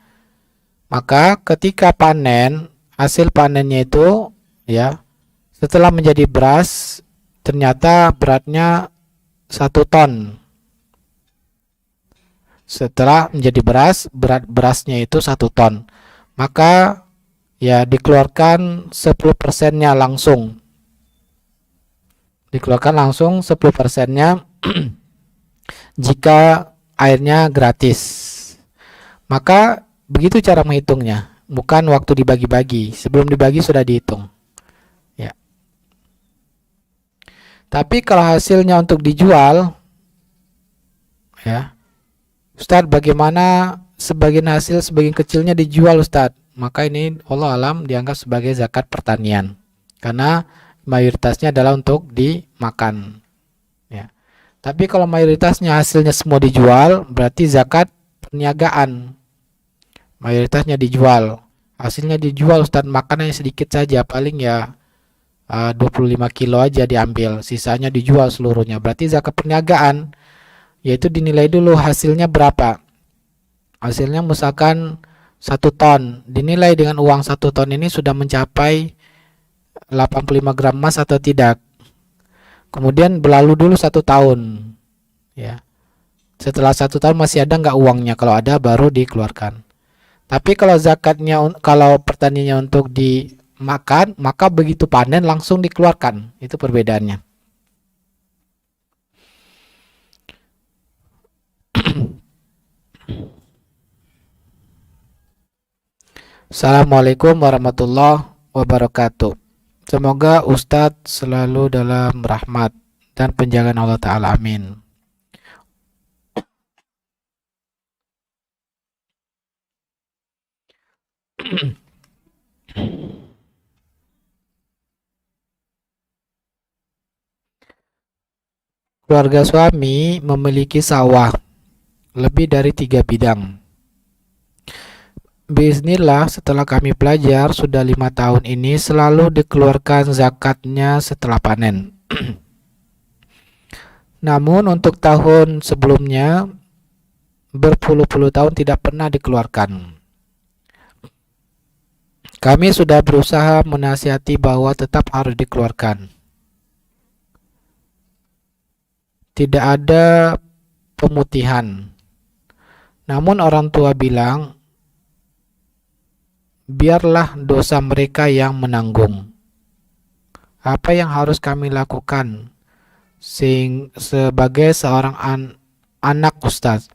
Maka ketika panen, hasil panennya itu ya, setelah menjadi beras, ternyata beratnya 1 ton. Setelah menjadi beras, berat berasnya itu 1 ton. Maka ya dikeluarkan 10%-nya langsung. Dikeluarkan langsung 10%-nya jika airnya gratis. Maka begitu cara menghitungnya, bukan waktu dibagi-bagi. Sebelum dibagi sudah dihitung. Ya. Tapi kalau hasilnya untuk dijual, ya, Ustadz, bagaimana sebagian hasil sebagian kecilnya dijual, Ustadz? maka ini Allah alam dianggap sebagai zakat pertanian karena mayoritasnya adalah untuk dimakan, ya. Tapi kalau mayoritasnya hasilnya semua dijual, berarti zakat perniagaan. Mayoritasnya dijual, hasilnya dijual, Ustadz, makanannya sedikit saja, paling ya 25 kilo aja diambil, sisanya dijual seluruhnya. Berarti zakat perniagaan, yaitu dinilai dulu hasilnya berapa. Hasilnya misalkan 1 ton, dinilai dengan uang 1 ton ini sudah mencapai 85 gram emas atau tidak. Kemudian berlalu dulu 1 tahun, ya. Setelah 1 tahun masih ada nggak uangnya? Kalau ada baru dikeluarkan. Tapi kalau zakatnya, kalau pertaniannya untuk dimakan, maka begitu panen langsung dikeluarkan. Itu perbedaannya. Assalamualaikum warahmatullahi wabarakatuh. Semoga Ustadz selalu dalam rahmat dan penjagaan Allah Ta'ala. Amin. Keluarga suami memiliki sawah lebih dari 3 bidang. Bismillah, setelah kami pelajar sudah 5 tahun ini selalu dikeluarkan zakatnya setelah panen. Namun untuk tahun sebelumnya berpuluh-puluh tahun tidak pernah dikeluarkan. Kami sudah berusaha menasihati bahwa tetap harus dikeluarkan. Tidak ada pemutihan. Namun orang tua bilang, biarlah dosa mereka yang menanggung. Apa yang harus kami lakukan sebagai seorang anak Ustaz?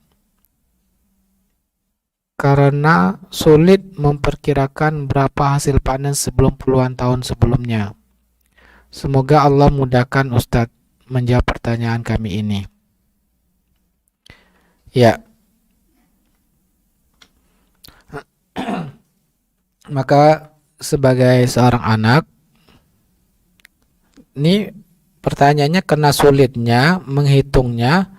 Karena sulit memperkirakan berapa hasil panen sebelum puluhan tahun sebelumnya. Semoga Allah mudahkan Ustaz menjawab pertanyaan kami ini. Ya. Maka sebagai seorang anak, ini pertanyaannya karena sulitnya menghitungnya,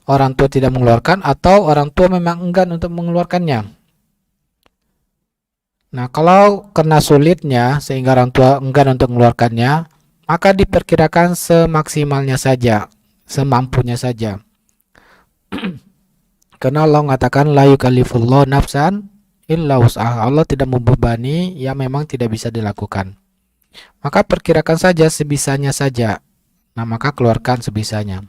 orang tua tidak mengeluarkan atau orang tua memang enggan untuk mengeluarkannya. Nah, kalau karena sulitnya sehingga orang tua enggan untuk mengeluarkannya, maka diperkirakan semaksimalnya saja, semampunya saja. Karena Allah mengatakan la yukallifullahu nafsan illa wus'aha. Allah tidak membebani yang memang tidak bisa dilakukan. Maka perkirakan saja sebisanya saja. Nah, maka keluarkan sebisanya.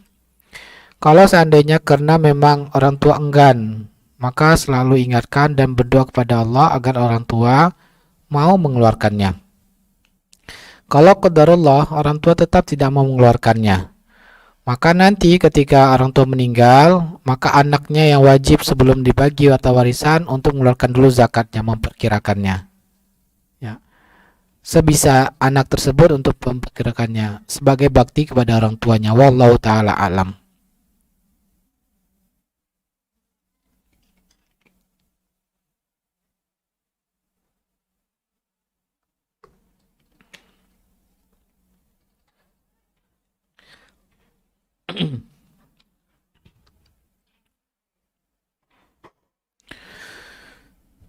Kalau seandainya karena memang orang tua enggan, maka selalu ingatkan dan berdoa kepada Allah agar orang tua mau mengeluarkannya. Kalau qadarullah orang tua tetap tidak mau mengeluarkannya, maka nanti ketika orang tua meninggal, maka anaknya yang wajib sebelum dibagi harta warisan untuk mengeluarkan dulu zakatnya, memperkirakannya. Ya. Sebisa anak tersebut untuk memperkirakannya sebagai bakti kepada orang tuanya. Wallahu ta'ala alam.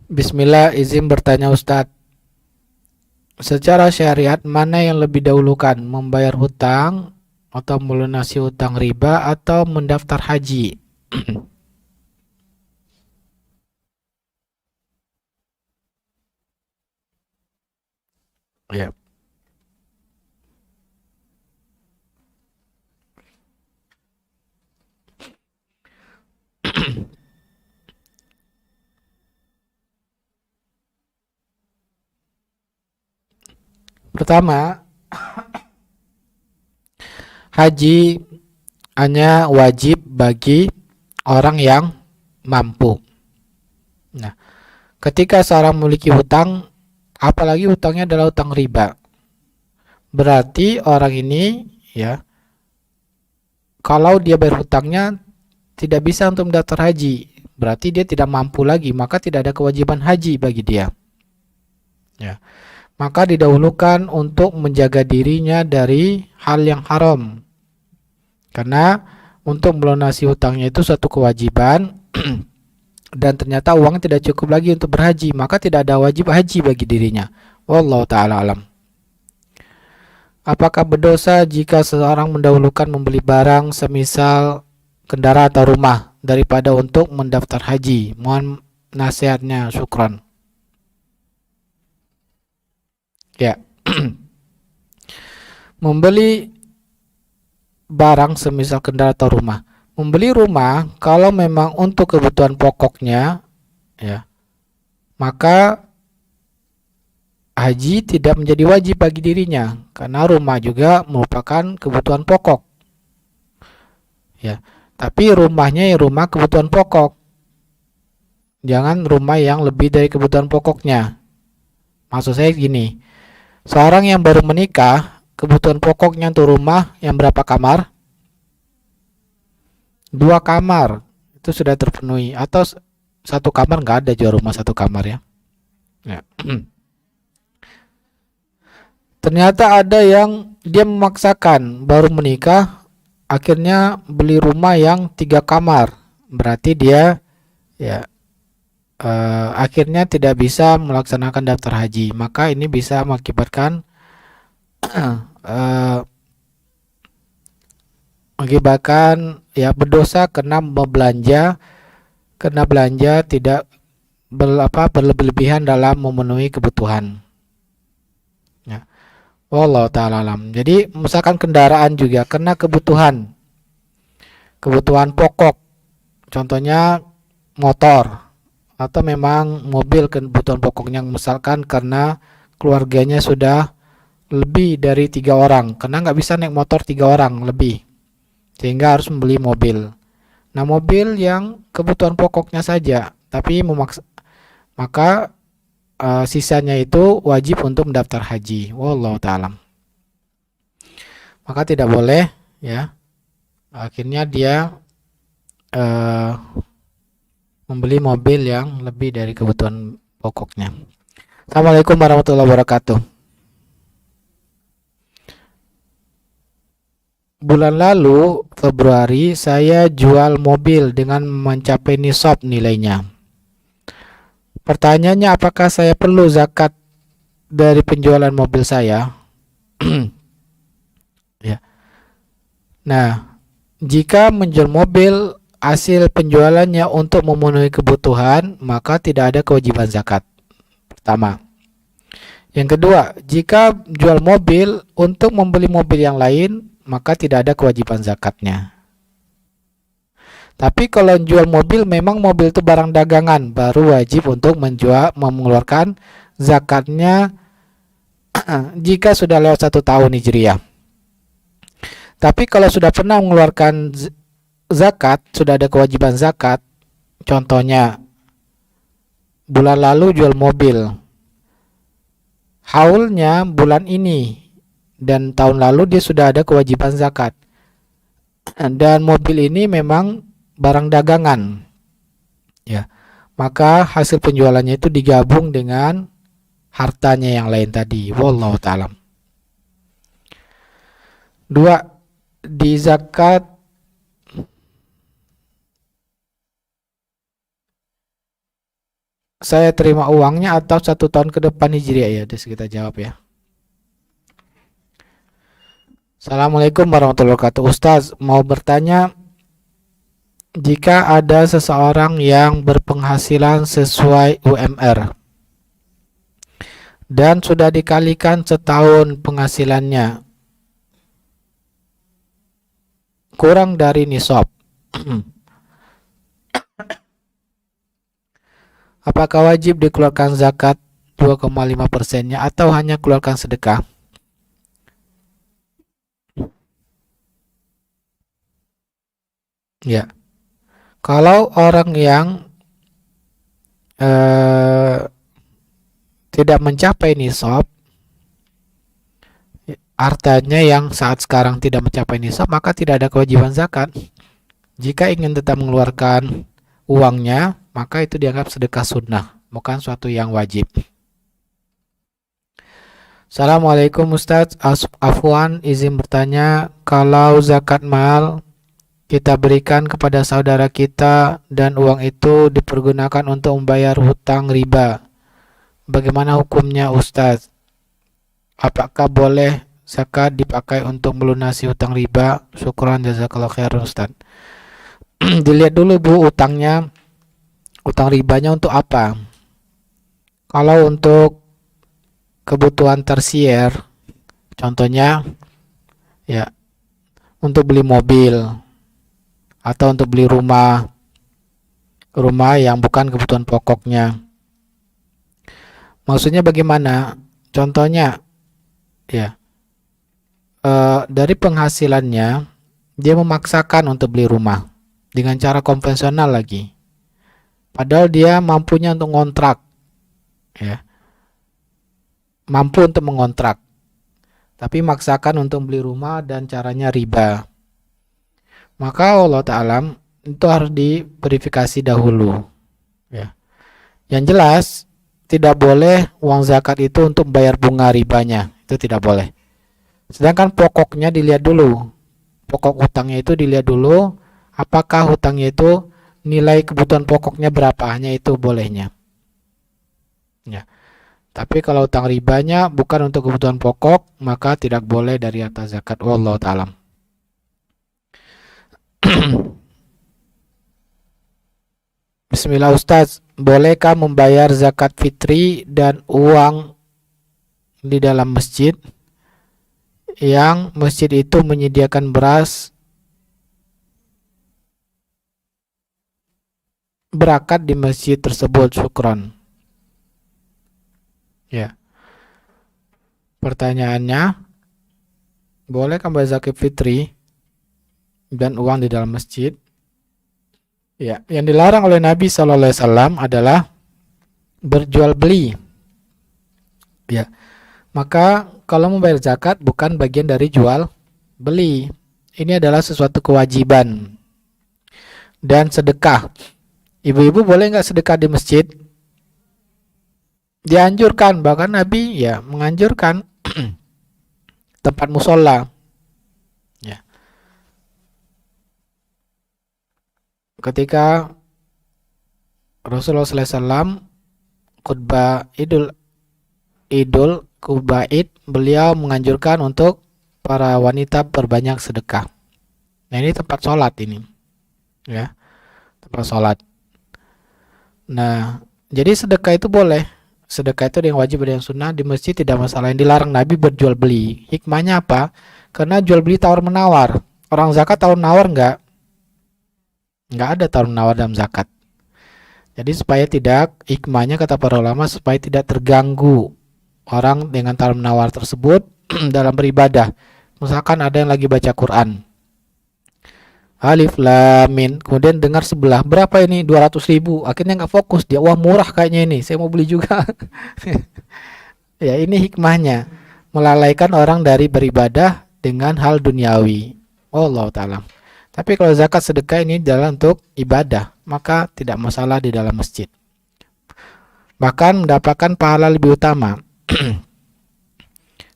Bismillah, izin bertanya Ustadz. Secara syariat mana yang lebih dahulukan, membayar hutang atau melunasi hutang riba atau mendaftar haji? Ya. Pertama, haji hanya wajib bagi orang yang mampu. Nah, ketika seorang memiliki hutang, apalagi hutangnya adalah hutang riba, berarti orang ini, ya, kalau dia bayar hutangnya tidak bisa untuk mendaftar haji, berarti dia tidak mampu lagi, maka tidak ada kewajiban haji bagi dia. Ya, maka didahulukan untuk menjaga dirinya dari hal yang haram. Karena untuk melunasi hutangnya itu suatu kewajiban dan ternyata uang tidak cukup lagi untuk berhaji, maka tidak ada wajib haji bagi dirinya. Wallahu taala alam. Apakah berdosa jika seseorang mendahulukan membeli barang semisal kendaraan atau rumah daripada untuk mendaftar haji? Mohon nasihatnya, syukran. Ya. Membeli barang semisal kendaraan atau rumah. Membeli rumah kalau memang untuk kebutuhan pokoknya, ya, maka haji tidak menjadi wajib bagi dirinya karena rumah juga merupakan kebutuhan pokok. Ya, tapi rumahnya ya rumah kebutuhan pokok. Jangan rumah yang lebih dari kebutuhan pokoknya. Maksud saya gini, seorang yang baru menikah, kebutuhan pokoknya untuk rumah yang berapa kamar? 2 kamar itu sudah terpenuhi, atau 1 kamar, nggak ada jual rumah 1 kamar ya. Ya. Ternyata ada yang dia memaksakan baru menikah akhirnya beli rumah yang 3 kamar, berarti dia ya akhirnya tidak bisa melaksanakan daftar haji, maka ini bisa mengakibatkan ya berdosa karena belanja tidak berlebihan dalam memenuhi kebutuhan. Ya. Wallahu ta'ala alam. Jadi misalkan kendaraan juga karena kebutuhan pokok, contohnya motor atau memang mobil kebutuhan pokoknya, misalkan karena keluarganya sudah lebih dari 3 orang, karena nggak bisa naik motor 3 orang lebih, sehingga harus membeli mobil. Nah, mobil yang kebutuhan pokoknya saja, tapi maka sisanya itu wajib untuk mendaftar haji. Wallahu ta'ala. Maka tidak boleh ya. Akhirnya dia membeli mobil yang lebih dari kebutuhan pokoknya. Assalamualaikum warahmatullahi wabarakatuh. Bulan lalu, Februari, saya jual mobil dengan mencapai nisab nilainya. Pertanyaannya, apakah saya perlu zakat dari penjualan mobil saya? Ya. Nah, jika menjual mobil hasil penjualannya untuk memenuhi kebutuhan, maka tidak ada kewajiban zakat. Pertama. Yang kedua, jika jual mobil untuk membeli mobil yang lain, maka tidak ada kewajiban zakatnya. Tapi kalau jual mobil, memang mobil itu barang dagangan, baru wajib untuk mengeluarkan zakatnya jika sudah lewat 1 tahun Hijriah. Tapi kalau sudah pernah mengeluarkan zakat, sudah ada kewajiban zakat, contohnya bulan lalu jual mobil, haulnya bulan ini, dan tahun lalu dia sudah ada kewajiban zakat, dan mobil ini memang barang dagangan, ya, maka hasil penjualannya itu digabung dengan hartanya yang lain tadi. Wallahu ta'ala. 2. Di zakat saya terima uangnya atau 1 tahun ke depan Hijriah? Ya, kita jawab ya. Assalamualaikum warahmatullahi wabarakatuh. Ustaz, mau bertanya, jika ada seseorang yang berpenghasilan sesuai UMR dan sudah dikalikan setahun penghasilannya kurang dari nisab, apakah wajib dikeluarkan zakat 2,5%-nya atau hanya keluarkan sedekah? Ya, kalau orang yang tidak mencapai nisab, artinya yang saat sekarang tidak mencapai nisab, maka tidak ada kewajiban zakat. Jika ingin tetap mengeluarkan uangnya, maka itu dianggap sedekah sunnah, bukan suatu yang wajib. Assalamualaikum Ustadz. Afwan izin bertanya, kalau zakat mal kita berikan kepada saudara kita dan uang itu dipergunakan untuk membayar hutang riba, bagaimana hukumnya Ustadz? Apakah boleh zakat dipakai untuk melunasi hutang riba? Syukran jazakallahu khairan Ustadz. Dilihat dulu Bu, utang ribanya untuk apa? Kalau untuk kebutuhan tersier, contohnya ya untuk beli mobil atau untuk beli rumah yang bukan kebutuhan pokoknya. Maksudnya bagaimana? Contohnya ya dari penghasilannya dia memaksakan untuk beli rumah dengan cara konvensional lagi. Padahal dia mampunya untuk ngontrak, ya, mampu untuk mengontrak, tapi maksakan untuk beli rumah dan caranya riba. Maka Allah Ta'ala itu harus diverifikasi dahulu, ya. Yang jelas tidak boleh uang zakat itu untuk bayar bunga ribanya, itu tidak boleh. Sedangkan pokoknya dilihat dulu, pokok hutangnya itu dilihat dulu, apakah hutangnya itu nilai kebutuhan pokoknya berapa, hanya itu bolehnya, ya. Tapi kalau hutang ribanya bukan untuk kebutuhan pokok, maka tidak boleh dari atas zakat. Wallahu ta'ala. Bismillah Ustaz, bolehkah membayar zakat fitri dan uang di dalam masjid yang masjid itu menyediakan beras berakat di masjid tersebut? Syukron. Ya. Pertanyaannya, bolehkah membayar zakat fitri dan uang di dalam masjid? Ya, yang dilarang oleh Nabi SAW adalah berjual beli. Ya, maka kalau membayar zakat bukan bagian dari jual beli. Ini adalah sesuatu kewajiban. Dan sedekah. Ibu-ibu boleh nggak sedekah di masjid? Dianjurkan, bahkan Nabi ya menganjurkan tempat musola. Ya. Ketika Rasulullah SAW khutbah khutbah Id, beliau menganjurkan untuk para wanita berbanyak sedekah. Nah, ini tempat sholat ini, ya, tempat sholat. Nah, jadi sedekah itu boleh. Sedekah itu ada yang wajib, ada yang sunnah. Di masjid tidak masalah. Yang dilarang Nabi berjual beli. Hikmahnya apa? Karena jual beli tawar menawar. Orang zakat tawar menawar enggak? Enggak ada tawar menawar dalam zakat. Jadi supaya tidak, hikmahnya kata para ulama, supaya tidak terganggu orang dengan tawar menawar tersebut dalam beribadah. Misalkan ada yang lagi baca Quran, Alif Lam Mim, kemudian dengar sebelah, berapa ini? 200.000. Akhirnya nggak fokus dia, wah murah kayaknya ini, saya mau beli juga. Ya, ini hikmahnya, melalaikan orang dari beribadah dengan hal duniawi. Allah Ta'ala. Tapi kalau zakat sedekah ini adalah untuk ibadah, maka tidak masalah di dalam masjid. Bahkan mendapatkan pahala lebih utama.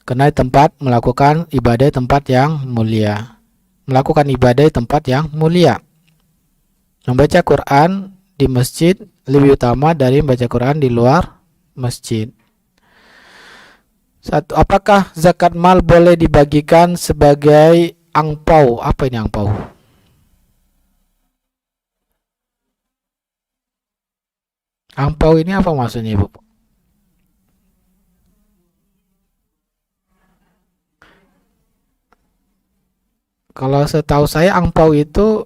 Karena tempat melakukan ibadah tempat yang mulia. Melakukan ibadah di tempat yang mulia. Membaca Quran di masjid lebih utama dari membaca Quran di luar masjid. Satu, apakah zakat mal boleh dibagikan sebagai angpau? Apa ini angpau? Angpau ini apa maksudnya, Ibu? Kalau setahu saya angpau itu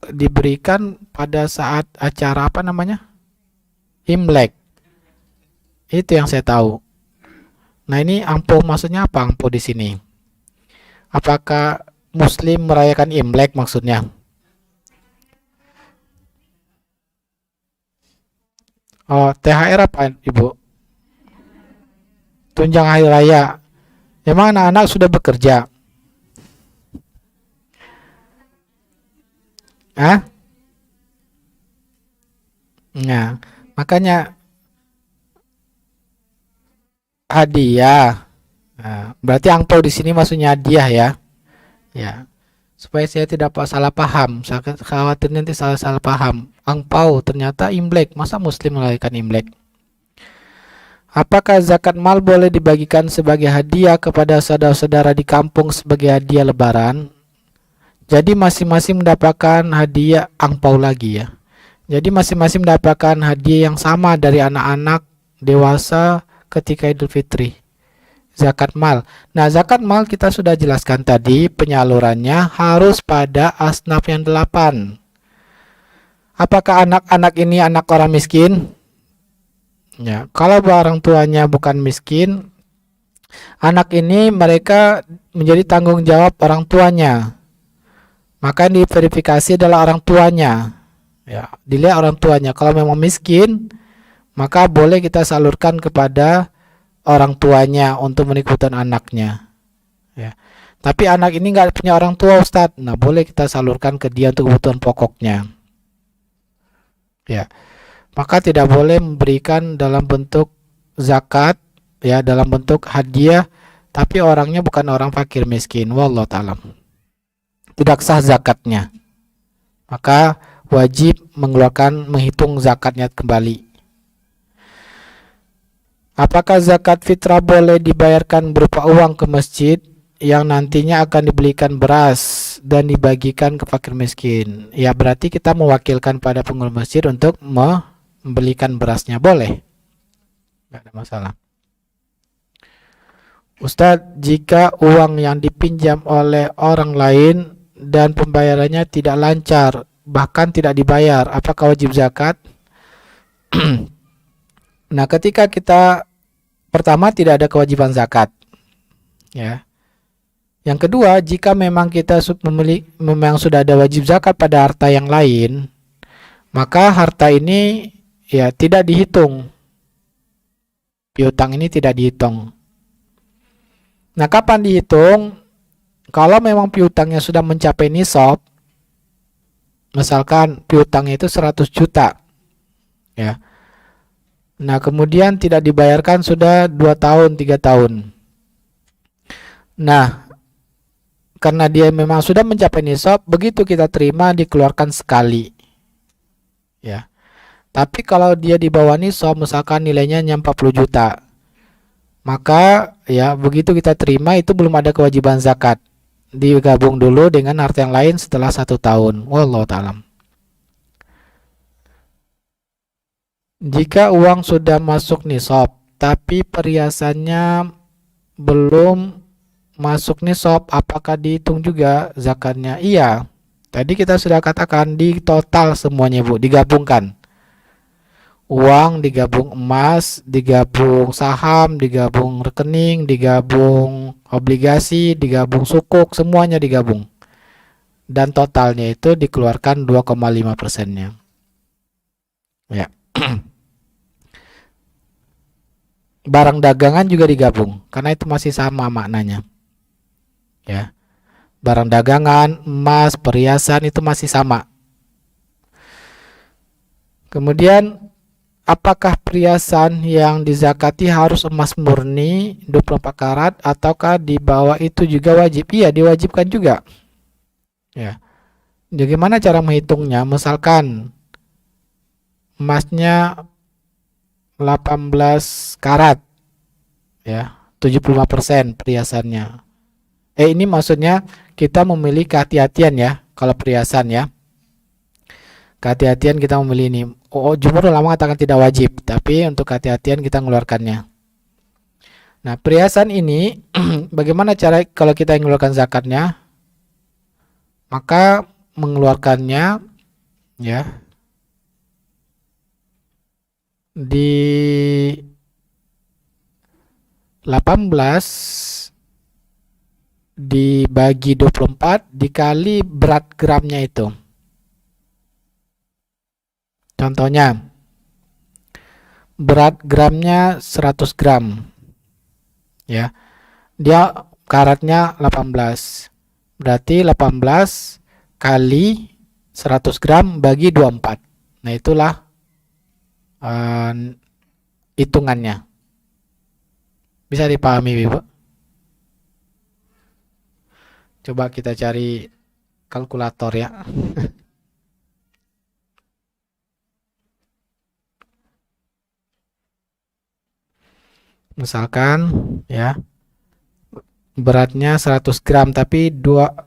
diberikan pada saat acara apa namanya? Imlek. Itu yang saya tahu. Nah, ini angpau maksudnya apa angpau di sini? Apakah Muslim merayakan Imlek maksudnya? Oh, THR apa, Ibu? Tunjang hari raya. Emang anak-anak sudah bekerja? Hah? Nah, makanya hadiah. Nah, berarti angpau di sini maksudnya hadiah ya. Ya. Supaya saya tidak salah paham. Saya khawatir nanti salah paham. Angpau ternyata Imlek. Masa Muslim merayakan Imlek? Apakah zakat mal boleh dibagikan sebagai hadiah kepada saudara-saudara di kampung sebagai hadiah lebaran? Jadi masing-masing mendapatkan hadiah angpau lagi ya. Jadi masing-masing mendapatkan hadiah yang sama dari anak-anak dewasa ketika Idul Fitri. Zakat mal. Nah, zakat mal kita sudah jelaskan tadi, penyalurannya harus pada asnaf yang 8. Apakah anak-anak ini anak orang miskin? Ya, kalau orang tuanya bukan miskin, anak ini mereka menjadi tanggung jawab orang tuanya. Maka yang diverifikasi adalah orang tuanya. Ya, dilihat orang tuanya. Kalau memang miskin, maka boleh kita salurkan kepada orang tuanya untuk menikmati anaknya. Ya. Tapi anak ini nggak punya orang tua, Ustadz. Nah, boleh kita salurkan ke dia untuk kebutuhan pokoknya. Ya. Maka tidak boleh memberikan dalam bentuk zakat, ya, dalam bentuk hadiah, tapi orangnya bukan orang fakir miskin. Wallahu ta'ala. Tidak sah zakatnya. Maka wajib menghitung zakatnya kembali. Apakah zakat fitrah boleh dibayarkan berupa uang ke masjid yang nantinya akan dibelikan beras dan dibagikan ke fakir miskin? Ya, berarti kita mewakilkan pada pengurus masjid untuk membelikan berasnya, boleh. Tidak ada masalah. Ustadz, jika uang yang dipinjam oleh orang lain dan pembayarannya tidak lancar, bahkan tidak dibayar, apakah wajib zakat? Nah, ketika kita pertama tidak ada kewajiban zakat, ya. Yang kedua, jika memang kita memang sudah ada wajib zakat pada harta yang lain, maka harta ini ya tidak dihitung. Piutang ini tidak dihitung. Nah, kapan dihitung? Kalau memang piutangnya sudah mencapai nisab, misalkan piutangnya itu 100 juta, ya. Nah, kemudian tidak dibayarkan sudah 2 tahun, 3 tahun. Nah, karena dia memang sudah mencapai nisab, begitu kita terima dikeluarkan sekali. Ya. Tapi kalau dia di bawah nisab, misalkan nilainya hanya 40 juta, maka ya begitu kita terima itu belum ada kewajiban zakat. Digabung dulu dengan harta yang lain setelah 1 tahun. Wallahu ta'ala. Jika uang sudah masuk nisab, tapi perhiasannya belum masuk nisab, apakah dihitung juga zakatnya? Iya. Tadi kita sudah katakan di total semuanya, Bu, digabungkan. Uang digabung emas, digabung saham, digabung rekening, digabung obligasi, digabung sukuk, semuanya digabung. Dan totalnya itu dikeluarkan 2,5%-nya. Ya. Barang dagangan juga digabung karena itu masih sama maknanya. Ya. Barang dagangan, emas, perhiasan itu masih sama. Kemudian apakah perhiasan yang dizakati harus emas murni 24 karat ataukah di bawah itu juga wajib? Iya, diwajibkan juga. Ya. Bagaimana cara menghitungnya? Misalkan emasnya 18 karat, ya, 75% perhiasannya. Ini maksudnya kita memilih kehati-hatian ya, kalau perhiasan ya. Kehati-hatian kita memilih ini. Jumhur ulama mengatakan tidak wajib, tapi untuk kehati-hatian kita mengeluarkannya. Nah, perhiasan ini bagaimana cara kalau kita mengeluarkan zakatnya? Maka mengeluarkannya ya di 18 dibagi 24 dikali berat gramnya itu. Contohnya, berat gramnya 100 gram. Ya. Dia karatnya 18. Berarti 18 kali 100 gram bagi 24. Nah, itulah hitungannya. Bisa dipahami, Ibu? Coba kita cari kalkulator ya. Misalkan ya, beratnya 100 gram tapi 18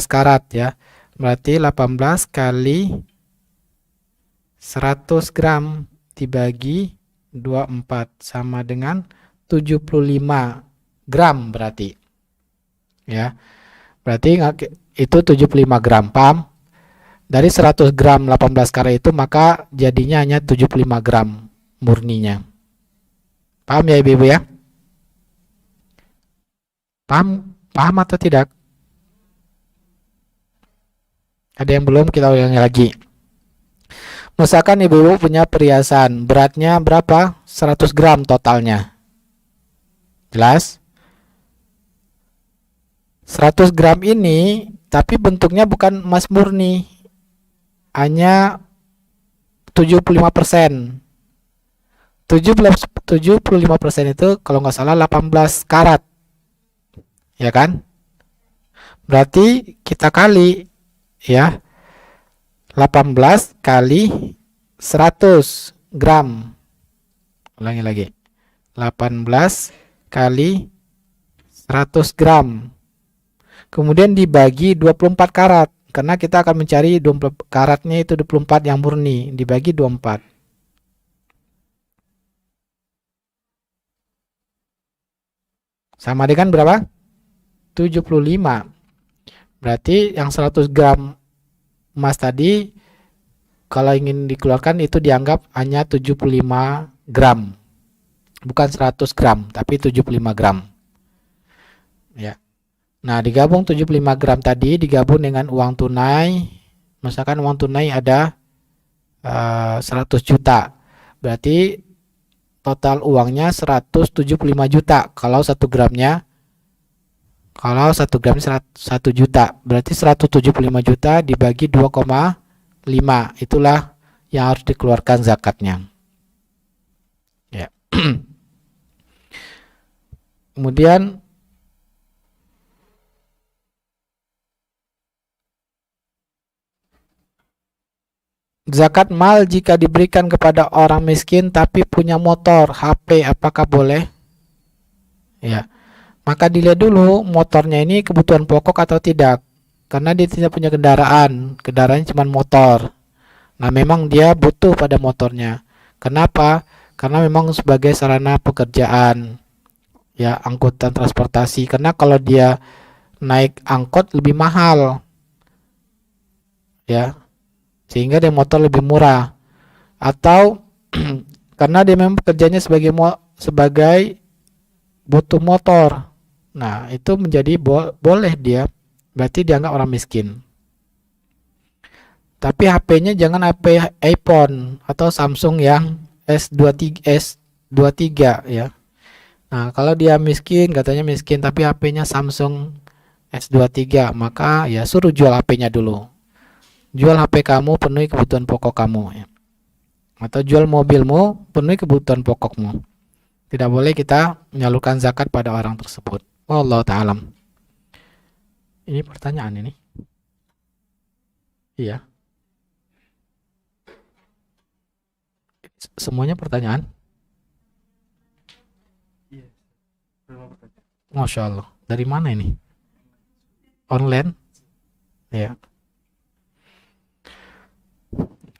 karat ya. Berarti 18 kali 100 gram dibagi 24 sama dengan 75 gram berarti. Ya. Berarti itu 75 gram, paham? Dari 100 gram 18 karat itu maka jadinya hanya 75 gram murninya. Paham ya Ibu ya? Paham atau tidak? Ada yang belum, kita ulangi lagi. Misalkan Ibu punya perhiasan, beratnya berapa? 100 gram totalnya. Jelas? 100 gram ini tapi bentuknya bukan emas murni, hanya 75%. 75% itu kalau nggak salah 18 karat. Ya kan? Berarti kita kali ya 18 kali 100 gram. Ulangi lagi. 18 kali 100 gram. Kemudian dibagi 24 karat. Karena kita akan mencari 24 karatnya itu 24 yang murni. Dibagi 24. Sama dengan berapa? 75. Berarti yang 100 gram emas tadi kalau ingin dikeluarkan itu dianggap hanya 75 gram. Bukan 100 gram, tapi 75 gram. Ya. Nah, digabung 75 gram tadi digabung dengan uang tunai. Misalkan uang tunai ada 100 juta. Berarti total uangnya 175 juta. Kalau 1 gramnya 1 juta, berarti 175 juta dibagi 2,5. Itulah yang harus dikeluarkan zakatnya. Ya. Kemudian zakat mal jika diberikan kepada orang miskin tapi punya motor, HP, apakah boleh? Ya. Maka dilihat dulu motornya ini kebutuhan pokok atau tidak. Karena dia tidak punya kendaraan, kendaraannya cuma motor. Nah, memang dia butuh pada motornya. Kenapa? Karena memang sebagai sarana pekerjaan, ya, angkutan transportasi. Karena kalau dia naik angkot lebih mahal, ya, sehingga dia motor lebih murah. Atau karena dia memang pekerjaannya sebagai butuh motor. Nah, itu menjadi boleh dia, berarti dianggap orang miskin. Tapi HP-nya jangan HP iPhone atau Samsung yang S23 ya. Nah, kalau dia miskin, katanya miskin tapi HP-nya Samsung S23, maka ya suruh jual HP-nya dulu. Jual HP kamu, penuhi kebutuhan pokok kamu ya. Atau jual mobilmu, penuhi kebutuhan pokokmu. Tidak boleh kita menyalurkan zakat pada orang tersebut. Wallahu ta'ala. Ini pertanyaan ini. Iya. Semuanya pertanyaan? Iya. Masya Allah. Dari mana ini? Online? Ya.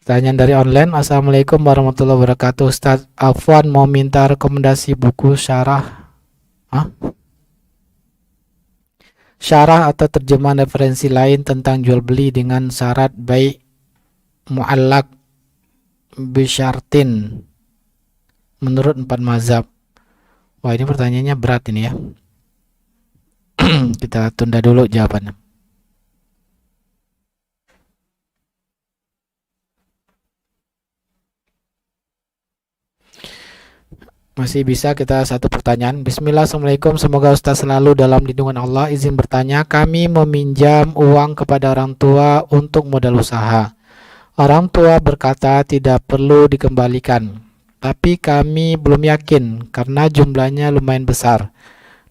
Pertanyaan dari online. Assalamualaikum warahmatullahi wabarakatuh. Ustaz Afwan mau minta rekomendasi buku syarah. Syarah atau terjemahan referensi lain tentang jual beli dengan syarat baik mu'allaq bisyartin menurut 4 mazhab. Wah, ini pertanyaannya berat ini ya. Kita tunda dulu jawabannya. Masih bisa kita satu pertanyaan. Bismillah, assalamualaikum. Semoga Ustaz selalu dalam lindungan Allah. Izin bertanya, kami meminjam uang kepada orang tua untuk modal usaha. Orang tua berkata tidak perlu dikembalikan. tapi kami belum yakin karena jumlahnya lumayan besar.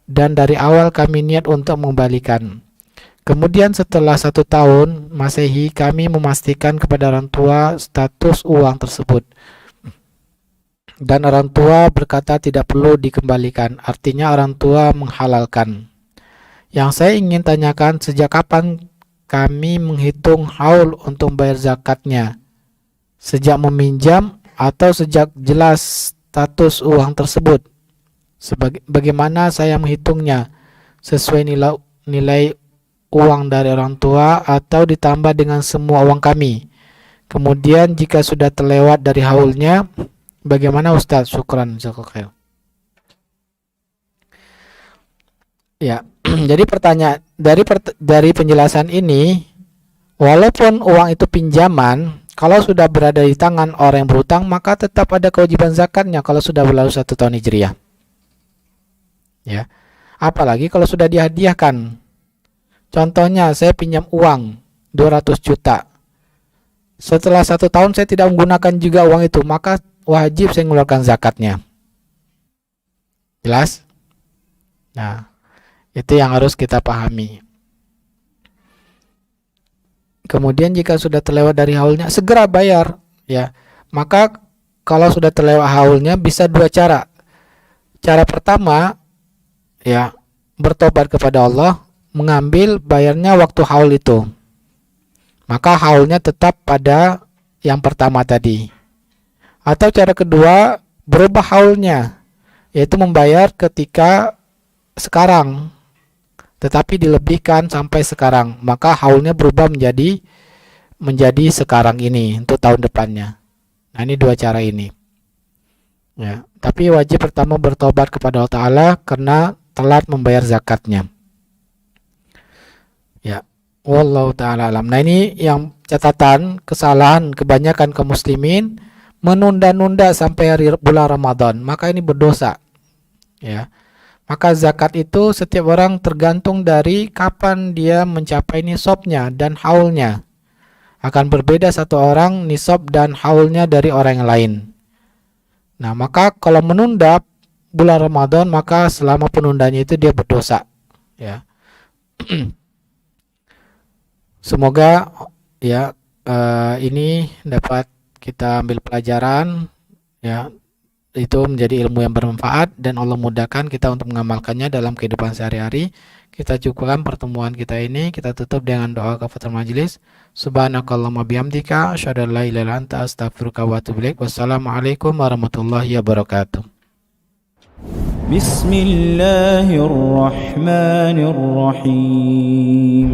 Dan dari awal kami niat untuk mengembalikan. Kemudian setelah 1 tahun Masehi kami memastikan kepada orang tua status uang tersebut. Dan orang tua berkata tidak perlu dikembalikan, artinya orang tua menghalalkan. Yang saya ingin tanyakan, sejak kapan kami menghitung haul untuk bayar zakatnya? Sejak meminjam atau sejak jelas status uang tersebut? Bagaimana saya menghitungnya? Sesuai nilai uang dari orang tua atau ditambah dengan semua uang kami? Kemudian jika sudah terlewat dari haulnya, bagaimana Ustaz? Syukran, jazakallahu. Ya, jadi pertanyaan dari penjelasan ini, walaupun uang itu pinjaman, kalau sudah berada di tangan orang yang berhutang, maka tetap ada kewajiban zakatnya kalau sudah berlalu 1 tahun hijriah. Ya, apalagi kalau sudah dihadiahkan. Contohnya, saya pinjam uang 200 juta. Setelah 1 tahun saya tidak menggunakan juga uang itu, maka wajib saya mengeluarkan zakatnya. Jelas? Nah, itu yang harus kita pahami. Kemudian jika sudah terlewat dari haulnya, segera bayar. Ya, maka kalau sudah terlewat haulnya bisa 2 cara. Cara pertama, ya, bertobat kepada Allah, mengambil bayarnya waktu haul itu. Maka haulnya tetap pada yang pertama tadi. Atau cara kedua, berubah haulnya, yaitu membayar ketika sekarang, tetapi dilebihkan sampai sekarang. Maka haulnya berubah menjadi sekarang ini untuk tahun depannya. Nah, ini 2 cara ini. Ya, tapi wajib pertama bertobat kepada Allah Ta'ala karena telat membayar zakatnya. Ya, wallahu ta'ala alam. Nah, ini yang catatan kesalahan kebanyakan kaum muslimin, menunda-nunda sampai bulan Ramadan, maka ini berdosa. Ya, maka zakat itu setiap orang tergantung dari kapan dia mencapai nisabnya dan haulnya. Akan berbeda satu orang nisab dan haulnya dari orang yang lain. Nah, maka kalau menunda bulan Ramadan, maka selama penundanya itu dia berdosa. Ya. Semoga ya ini dapat kita ambil pelajaran, ya, itu menjadi ilmu yang bermanfaat dan Allah mudahkan kita untuk mengamalkannya dalam kehidupan sehari-hari. Kita cukupkan pertemuan kita ini, kita tutup dengan doa kafaratul majelis. Subhanakallahumma bihamdika asyhadu an la ilaha illa anta astaghfiruka wa atubu ilaik. Wassalamualaikum warahmatullahi wabarakatuh. بسم الله الرحمن الرحيم